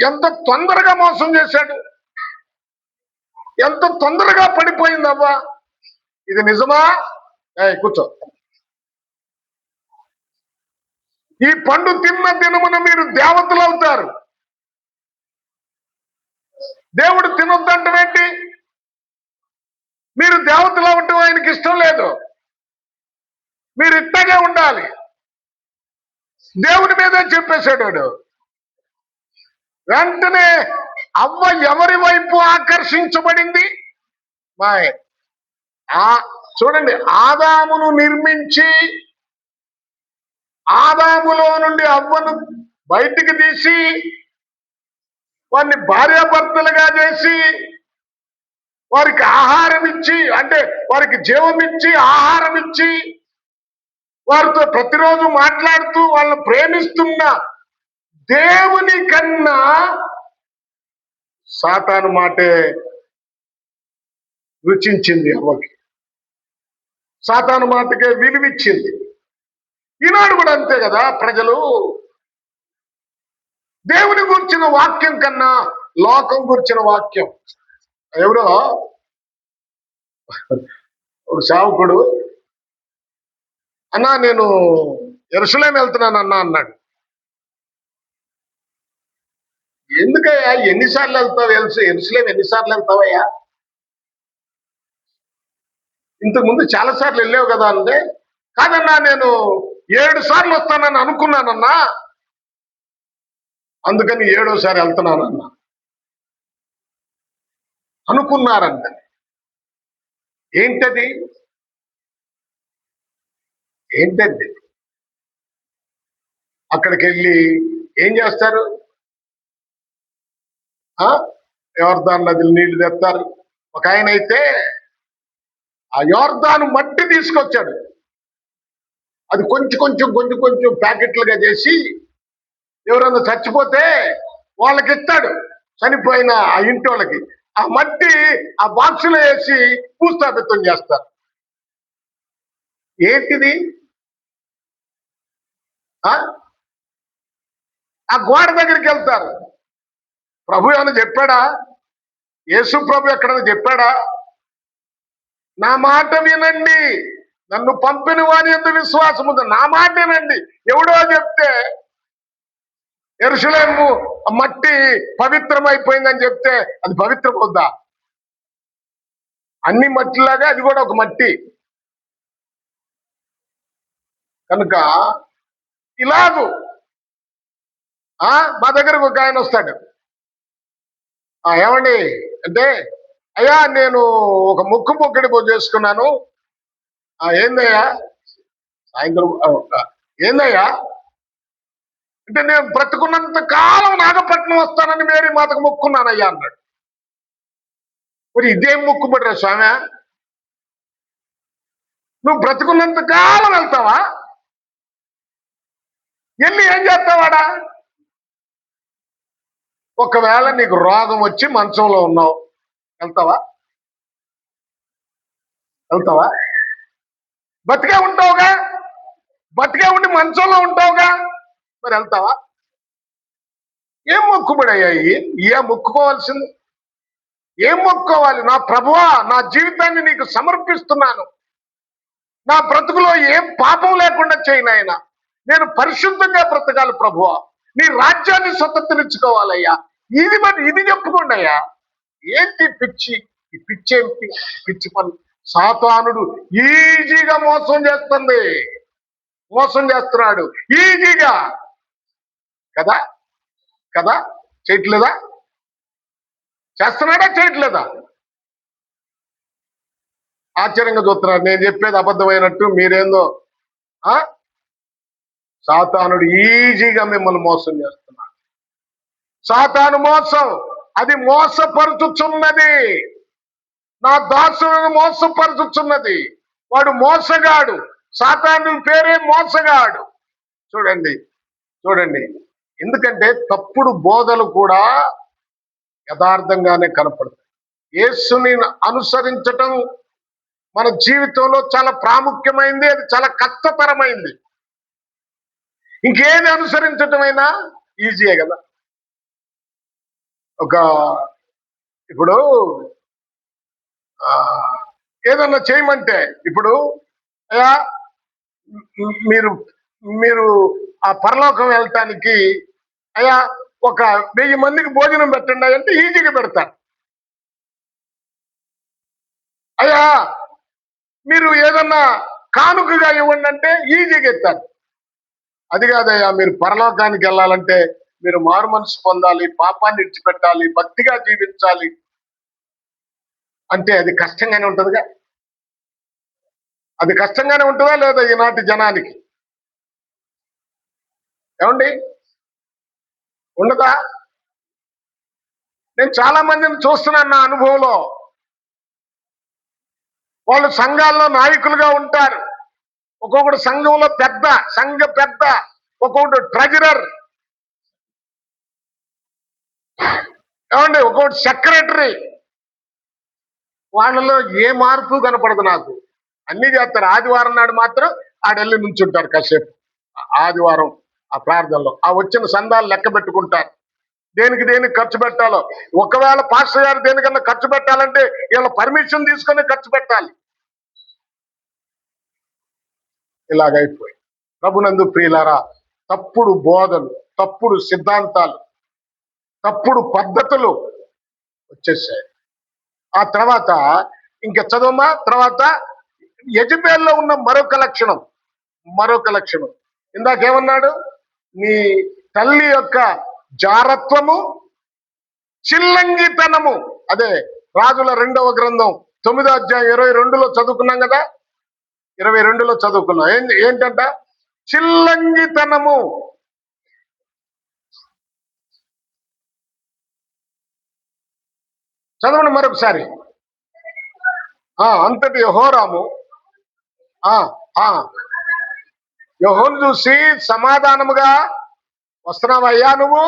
ఎంత తొందరగా మోసం చేశాడు, ఎంత తొందరగా పడిపోయింది అవ్వ. ఇది నిజమా? కూర్చో. ఈ పండు తిన్న దినమున మీరు దేవతలు అవుతారు. దేవుడు తినొద్దంటే మీరు దేవతలు అవ్వటం ఆయనకి ఇష్టం లేదు. మీరు ఇట్టగే ఉండాలి. దేవుడి మీదే చెప్పేశాడు వాడు. వెంటనే అవ్వ ఎవరి వైపు ఆకర్షించబడింది? చూడండి, ఆదామును నిర్మించి ఆదాములో నుండి అవ్వను బయటికి తీసి వారిని భార్యాభర్తలుగా చేసి వారికి ఆహారం ఇచ్చి, అంటే వారికి జీవం ఇచ్చి ఆహారం ఇచ్చి వారితో ప్రతిరోజు మాట్లాడుతూ వాళ్ళని ప్రేమిస్తున్న దేవుని కన్నా సాతాను మాటే రుచించింది అవ్వకి. సాతాను మాటకే విలువిచ్చింది. ఈనాడు కూడా అంతే కదా. ప్రజలు దేవుని గురించిన వాక్యం కన్నా లోకం గురించిన వాక్యం. ఎవరో ఒక సేవకుడు, అన్నా నేను యెరూషలేం వెళ్తున్నానన్నా అన్నాడు. ఎందుకయ్యా ఎన్నిసార్లు వెళ్తావు? యెరూషలేం ఎన్నిసార్లు వెళ్తావయ్యా? ఇంతకుముందు చాలా సార్లు వెళ్ళావు కదా అంటే, కాదన్నా నేను 7 సార్లు వస్తానని అనుకున్నానన్నా, అందుకని 7వసారి వెళ్తున్నానన్నా. అనుకున్నారంట. ఏంటది? అక్కడికి వెళ్ళి ఏం చేస్తారు? యోర్దాను నదిలో నీళ్లు తెస్తారు. ఒక ఆయన అయితే ఆ యోర్దాను మట్టి తీసుకొచ్చాడు. అది కొంచెం ప్యాకెట్లుగా చేసి ఎవరన్నా చచ్చిపోతే వాళ్ళకి ఇస్తాడు, చనిపోయిన ఆ ఇంటి వాళ్ళకి. ఆ మట్టి ఆ బాక్సులో వేసి భూస్థాపితం చేస్తారు. ఏంటిది? ఆ గోడ దగ్గరికి వెళ్తారు. ప్రభు ఏమైనా చెప్పాడా? యేసు ప్రభు ఎక్కడైనా చెప్పాడా? నా మాట వినండి, నన్ను పంపిన వాని యందు విశ్వాసం ఉంది, నా మాట వినండి. ఎవడో చెప్తే యెరూషలేము మట్టి పవిత్రమైపోయిందని చెప్తే అది పవిత్రమవుద్దా? అన్ని మట్టిలాగా అది కూడా ఒక మట్టి. కనుక ఇలాగూ మా దగ్గరకు ఒక ఆయన వస్తాడు. ఏమండి అంటే, అయ్యా నేను ఒక మొక్కుడి చేసుకున్నాను. ఏందయ్యా? సాయంత్రం. ఏందయ్యా అంటే, నేను బ్రతుకున్నంత కాలం నాగపట్నం వస్తానని మేరీ మాతకు మొక్కున్నానయ్యా అన్నాడు. మరి ఇదేం మొక్కుబడిరా స్వామి? నువ్వు బ్రతుకున్నంత కాలం వెళ్తావా? వెళ్ళి ఏం చేస్తావాడా? ఒకవేళ నీకు రోగం వచ్చి మంచంలో ఉన్నావు, వెళ్తావా? బతికే ఉంటావుగా, బతికే ఉండి మంచంలో ఉంటావుగా, మరి వెళ్తావా? ఏం మొక్కుబడి అయ్యాయి? ఏం మొక్కుకోవాల్సింది? ఏం మొక్కుకోవాలి? నా ప్రభువా, నా జీవితాన్ని నీకు సమర్పిస్తున్నాను, నా బ్రతుకులో ఏం పాపం లేకుండా చేయి నాయనా, నేను పరిశుద్ధంగా బ్రతకాలి ప్రభువా, నీ రాజ్యాన్ని స్వతంత్రించుకోవాలయ్యా. ఇది చెప్పుకోండి అయ్యా. ఏంటి పిచ్చి? ఈ పిచ్చేంటి? పిచ్చి పని. సాతానుడు ఈజీగా మోసం చేస్తున్నాడు. ఈజీగా కదా చేయట్లేదా? చేస్తున్నాడా? చేయట్లేదా? ఆశ్చర్యంగా చూస్తున్నాడు. నేను చెప్పేది అబద్ధమైనట్టు మీరేందో. సాతానుడు ఈజీగా మిమ్మల్ని మోసం చేస్తున్నాడు. సాతాను మోసం, అది మోసపరుచుచున్నది. నా దాసులను మోసపరుచుచున్నది. వాడు మోసగాడు. సాతాను పేరే మోసగాడు. చూడండి చూడండి, ఎందుకంటే తప్పుడు బోధలు కూడా యథార్థంగానే కనపడతాయి. యేసుని అనుసరించటం మన జీవితంలో చాలా ప్రాముఖ్యమైంది, అది చాలా కష్టతరమైంది. ఇంకేది అనుసరించటమైనా ఈజీయే కదా. ఇప్పుడు ఏదన్నా చేయమంటే, ఇప్పుడు అయ్యా మీరు మీరు ఆ పరలోకం వెళ్ళటానికి అయ్యా ఒక 1000 మందికి భోజనం పెట్టండి అంటే ఈజీగా పెడతారు. అయ్యా మీరు ఏదన్నా కానుకగా ఇవ్వండి అంటే ఈజీగా ఇస్తారు. అది కాదయ్యా, మీరు పరలోకానికి వెళ్ళాలంటే మీరు మారు మనసు పొందాలి, పాపాన్ని విడిచిపెట్టాలి, భక్తిగా జీవించాలి అంటే అది కష్టంగానే ఉంటుందిగా. అది కష్టంగానే ఉంటుందా లేదా ఈనాటి జనానికి? ఏమండి, ఉండదా? నేను చాలా మందిని చూస్తున్నాను నా అనుభవంలో. వాళ్ళు సంఘాల్లో నాయకులుగా ఉంటారు. ఒక్కొక్కడు సంఘంలో సంఘ పెద్ద, ఒక్కొక్కడు ట్రెజరర్, ఏమండి ఒక్కొక్కటి సెక్రటరీ. వాళ్ళలో ఏ మార్పు కనపడదు నాకు. అన్ని చేస్తారు. ఆదివారం నాడు మాత్రం ఆడెళ్ళి నుంచుంటారు కాసేపు. ఆదివారం ఆ ప్రార్థనలో ఆ వచ్చిన సందాలు లెక్క పెట్టుకుంటారు. దేనికి ఖర్చు పెట్టాలో. ఒకవేళ పాస్టర్ గారు దేనికన్నా ఖర్చు పెట్టాలంటే వీళ్ళ పర్మిషన్ తీసుకొని ఖర్చు పెట్టాలి. ఇలాగైపోయి ప్రభునందు ప్రియులారా, తప్పుడు బోధలు, తప్పుడు సిద్ధాంతాలు, తప్పుడు పద్ధతులు వచ్చేసాయి. ఆ తర్వాత ఇంకా చదవమా, తర్వాత యెజబెల్లో ఉన్న మరొక లక్షణం ఇందాకేమన్నాడు? నీ తల్లి యొక్క జారత్వము, చిల్లంగితనము. అదే రాజుల 2వ గ్రంథం 9వ అధ్యాయం 22లో చదువుకున్నాం కదా. 22లో చదువుకున్నాం. ఏంటంట? చిల్లంగితనము. చదవండి మరొకసారి. అంతటి యెహోరాము యెహోను చూసి సమాధానముగా వస్తున్నావయ్యా నువ్వు.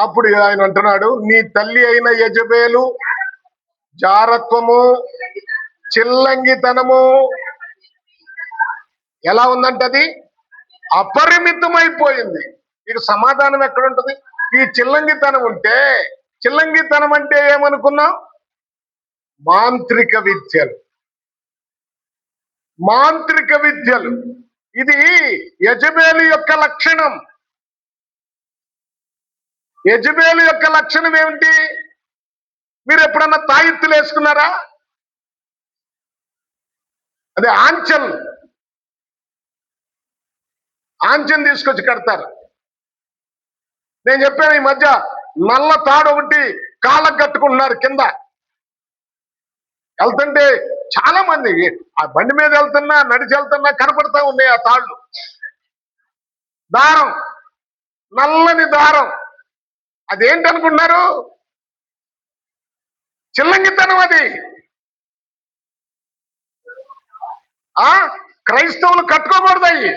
అప్పుడు ఆయన అంటున్నాడు, నీ తల్లి అయిన యెజబెలు జారత్వము, చిల్లంగితనము ఎలా ఉందంటది? అపరిమితమైపోయింది. ఇక సమాధానం ఎక్కడుంటది? ఈ చిల్లంగితనం ఉంటే, చిల్లంగితనం అంటే ఏమనుకున్నాం? మాంత్రిక విద్యలు. ఇది యెజబెలు యొక్క లక్షణం. యెజబెలు యొక్క లక్షణం ఏమిటి? మీరు ఎప్పుడన్నా తాయెత్తులు వేసుకున్నారా? అదే ఆంచెన్ తీసుకొచ్చి కడతారు. నేను చెప్పాను, ఈ మధ్య నల్ల తాడు ఒకటి కాళ్ళకు కట్టుకుంటున్నారు కింద. వెళ్తుంటే చాలా మంది ఆ బండి మీద వెళ్తున్నా, నడిచి వెళ్తున్నా కనపడతా ఉన్నాయి ఆ తాళ్ళు. దారం, నల్లని దారం. అదేంటనుకుంటున్నారు? చిల్లంగితనం అది. క్రైస్తవులు కట్టుకోకూడదు అయ్యి.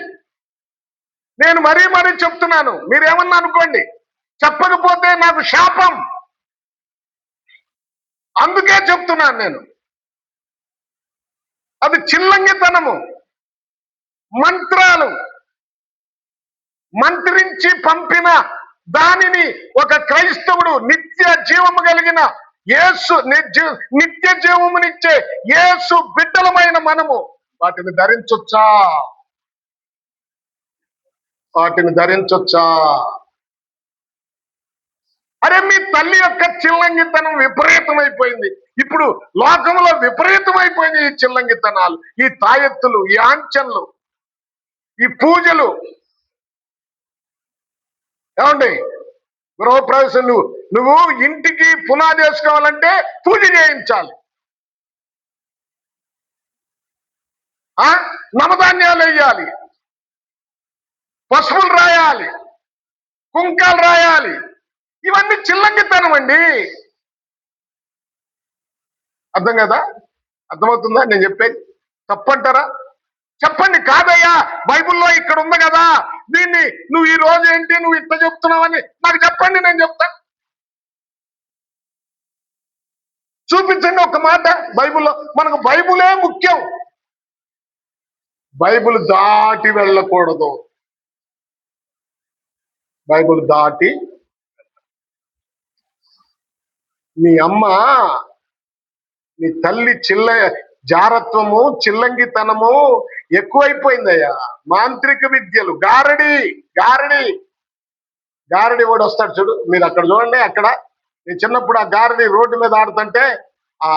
నేను మరీ చెప్తున్నాను. మీరేమన్నా అనుకోండి, చెప్పకపోతే నాకు శాపం. అందుకే చెప్తున్నాను నేను. అది చిల్లంగితనము. మంత్రాలు మంత్రించి పంపిన దానిని ఒక క్రైస్తవుడు, నిత్య జీవము కలిగిన యేసు, నిత్య జీవమునిచ్చే యేసు బిడ్డలమైన మనము వాటిని ధరించొచ్చా? అరే, మీ తల్లి యొక్క చిల్లంగితనం విపరీతమైపోయింది. ఇప్పుడు లోకంలో విపరీతమైపోయింది ఈ చిల్లంగితనాలు, ఈ తాయెత్తులు, ఈ ఆంచన్లు, ఈ పూజలు. ఏమండి, గృహప్రవేశం నువ్వు ఇంటికి పునాది వేసుకోవాలంటే పూజ చేయించాలి. నవధాన్యాలు వేయాలి, పసుపులు రాయాలి, కుంకాలు రాయాలి, ఇవన్నీ చిల్లంగితనం అండి. అర్థం కదా? అర్థమవుతుందా నేను చెప్పేది? తప్పంటారా? చెప్పండి. కాదయ్యా, బైబిల్లో ఇక్కడ ఉంది కదా, దీన్ని నువ్వు ఈ రోజు ఏంటి నువ్వు ఇట్లా చెప్తున్నావని నాకు చెప్పండి, నేను చెప్తాను. చూపించండి ఒక మాట బైబిల్లో. మనకు బైబిలే ముఖ్యం. బైబిల్ దాటి వెళ్ళకూడదు. బైబిల్ దాటి మీ అమ్మ, నీ తల్లి జారత్వము, చిల్లంగితనము ఎక్కువైపోయిందయ్యా. మాంత్రిక విద్యలు, గారడి గారడి గారడి వాడు వస్తాడు చూడు, మీరు అక్కడ చూడండి. అక్కడ నేను చిన్నప్పుడు ఆ గారడి రోడ్డు మీద ఆడుతుంటే ఆ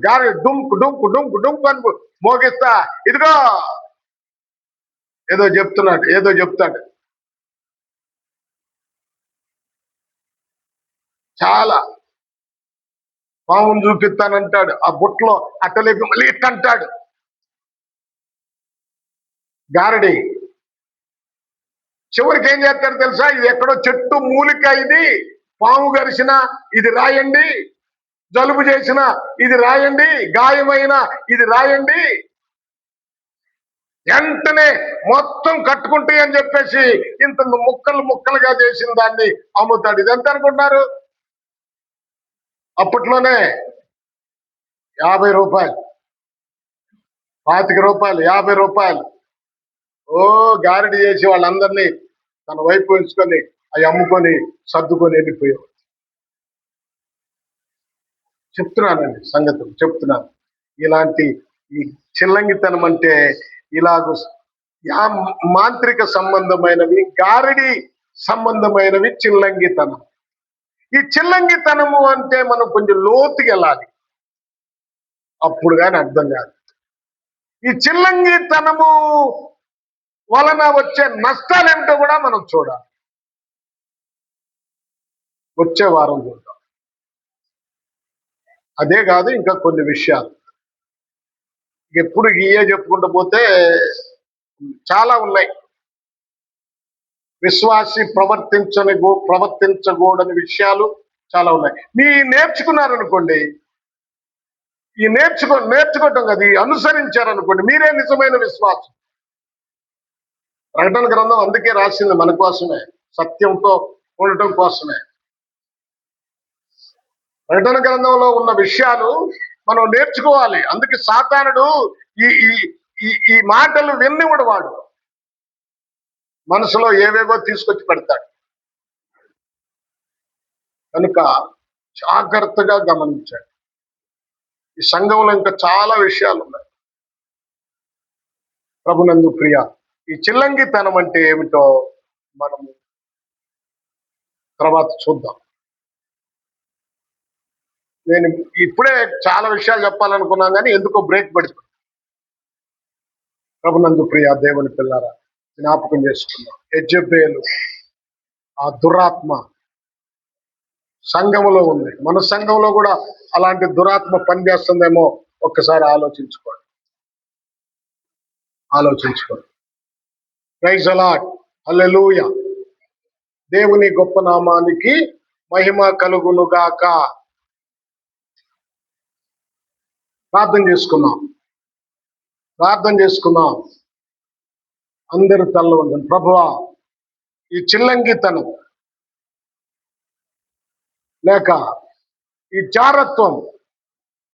గారడి డుంక్ డుంక్ డుంక్ డుంక్ అని మోగిస్తా, ఇదిగో ఏదో చెప్తాడు. చాలా పామును చూపిస్తానంటాడు, ఆ బుట్టలో అట్టలేపి మళ్ళీ ఇట్టంటాడు. గారడి చివరికి ఏం చేస్తాడు తెలుసా? ఇది ఎక్కడో చెట్టు మూలిక, ఇది పాము గరిసిన ఇది రాయండి, జలుబు చేసిన ఇది రాయండి, గాయమైన ఇది రాయండి, వెంటనే మొత్తం కట్టుకుంటాయి అని చెప్పేసి ఇంత ముక్కలుగా చేసిన దాన్ని అమ్ముతాడు. ఇది ఎంత అనుకుంటున్నారు? అప్పట్లోనే 50 రూపాయలు, 25 రూపాయలు, 50 రూపాయలు. ఓ గారడి చేసి వాళ్ళందరినీ తన వైపు ఉంచుకొని అవి అమ్ముకొని సర్దుకొని వెళ్ళిపోయావు. చెప్తున్నానండి, సంగతులు చెప్తున్నాను. ఇలాంటి ఈ చిల్లంగితనం అంటే ఇలాగ మాంత్రిక సంబంధమైనవి, గారడి సంబంధమైనవి చిల్లంగితనం. ఈ చిల్లంగితనము అంటే మనం కొంచెం లోతుకి వెళ్ళాలి, అప్పుడు కానీ అర్థం కాదు. ఈ చిల్లంగితనము వలన వచ్చే నష్టాలు ఏమిటో కూడా మనం చూడాలి. వచ్చే వారం చూద్దాం. అదే కాదు, ఇంకా కొన్ని విషయాలు ఎప్పుడు ఇయే చెప్పుకుంటూ పోతే చాలా ఉన్నాయి. విశ్వాసి ప్రవర్తించకూడని విషయాలు చాలా ఉన్నాయి. మీ నేర్చుకున్నారనుకోండి, ఈ నేర్చుకోవటం కదా, ఈ అనుసరించారనుకోండి, మీరే నిజమైన విశ్వాసం. ప్రకటన గ్రంథం అందుకే రాసింది మన కోసమే, సత్యంతో ఉండటం కోసమే. ప్రకటన గ్రంథంలో ఉన్న విషయాలు మనం నేర్చుకోవాలి. అందుకే సాతానుడు ఈ ఈ ఈ మాటలు విన్నివాడు, వాడు మనసులో ఏవేవో తీసుకొచ్చి పెడతాడు. కనుక జాగ్రత్తగా గమనించాడు. ఈ సంఘంలో ఇంకా చాలా విషయాలు ఉన్నాయి. ప్రభునందు ప్రియ, ఈ చిల్లంగితనం అంటే ఏమిటో మనం తర్వాత చూద్దాం. నేను ఇప్పుడే చాలా విషయాలు చెప్పాలనుకున్నాను, కానీ ఎందుకో బ్రేక్ పడుతుంది. ప్రభునందు ప్రియ దేవుని పిల్లారా, జ్ఞాపకం చేసుకున్నాం. యెజెబెలు ఆ దురాత్మ సంఘములో ఉంది. మన సంఘంలో కూడా అలాంటి దురాత్మ పనిచేస్తుందేమో ఒక్కసారి ఆలోచించుకోండి. ప్రైజ్ ది లార్డ్, హల్లెలూయా. దేవుని గొప్ప నామానికి మహిమ కలుగును గాక. ప్రార్థన చేసుకున్నాం. అందరి తల్ల ఉంది. ప్రభువా, ఈ చిల్లంగితనం లేక ఈ జారత్వం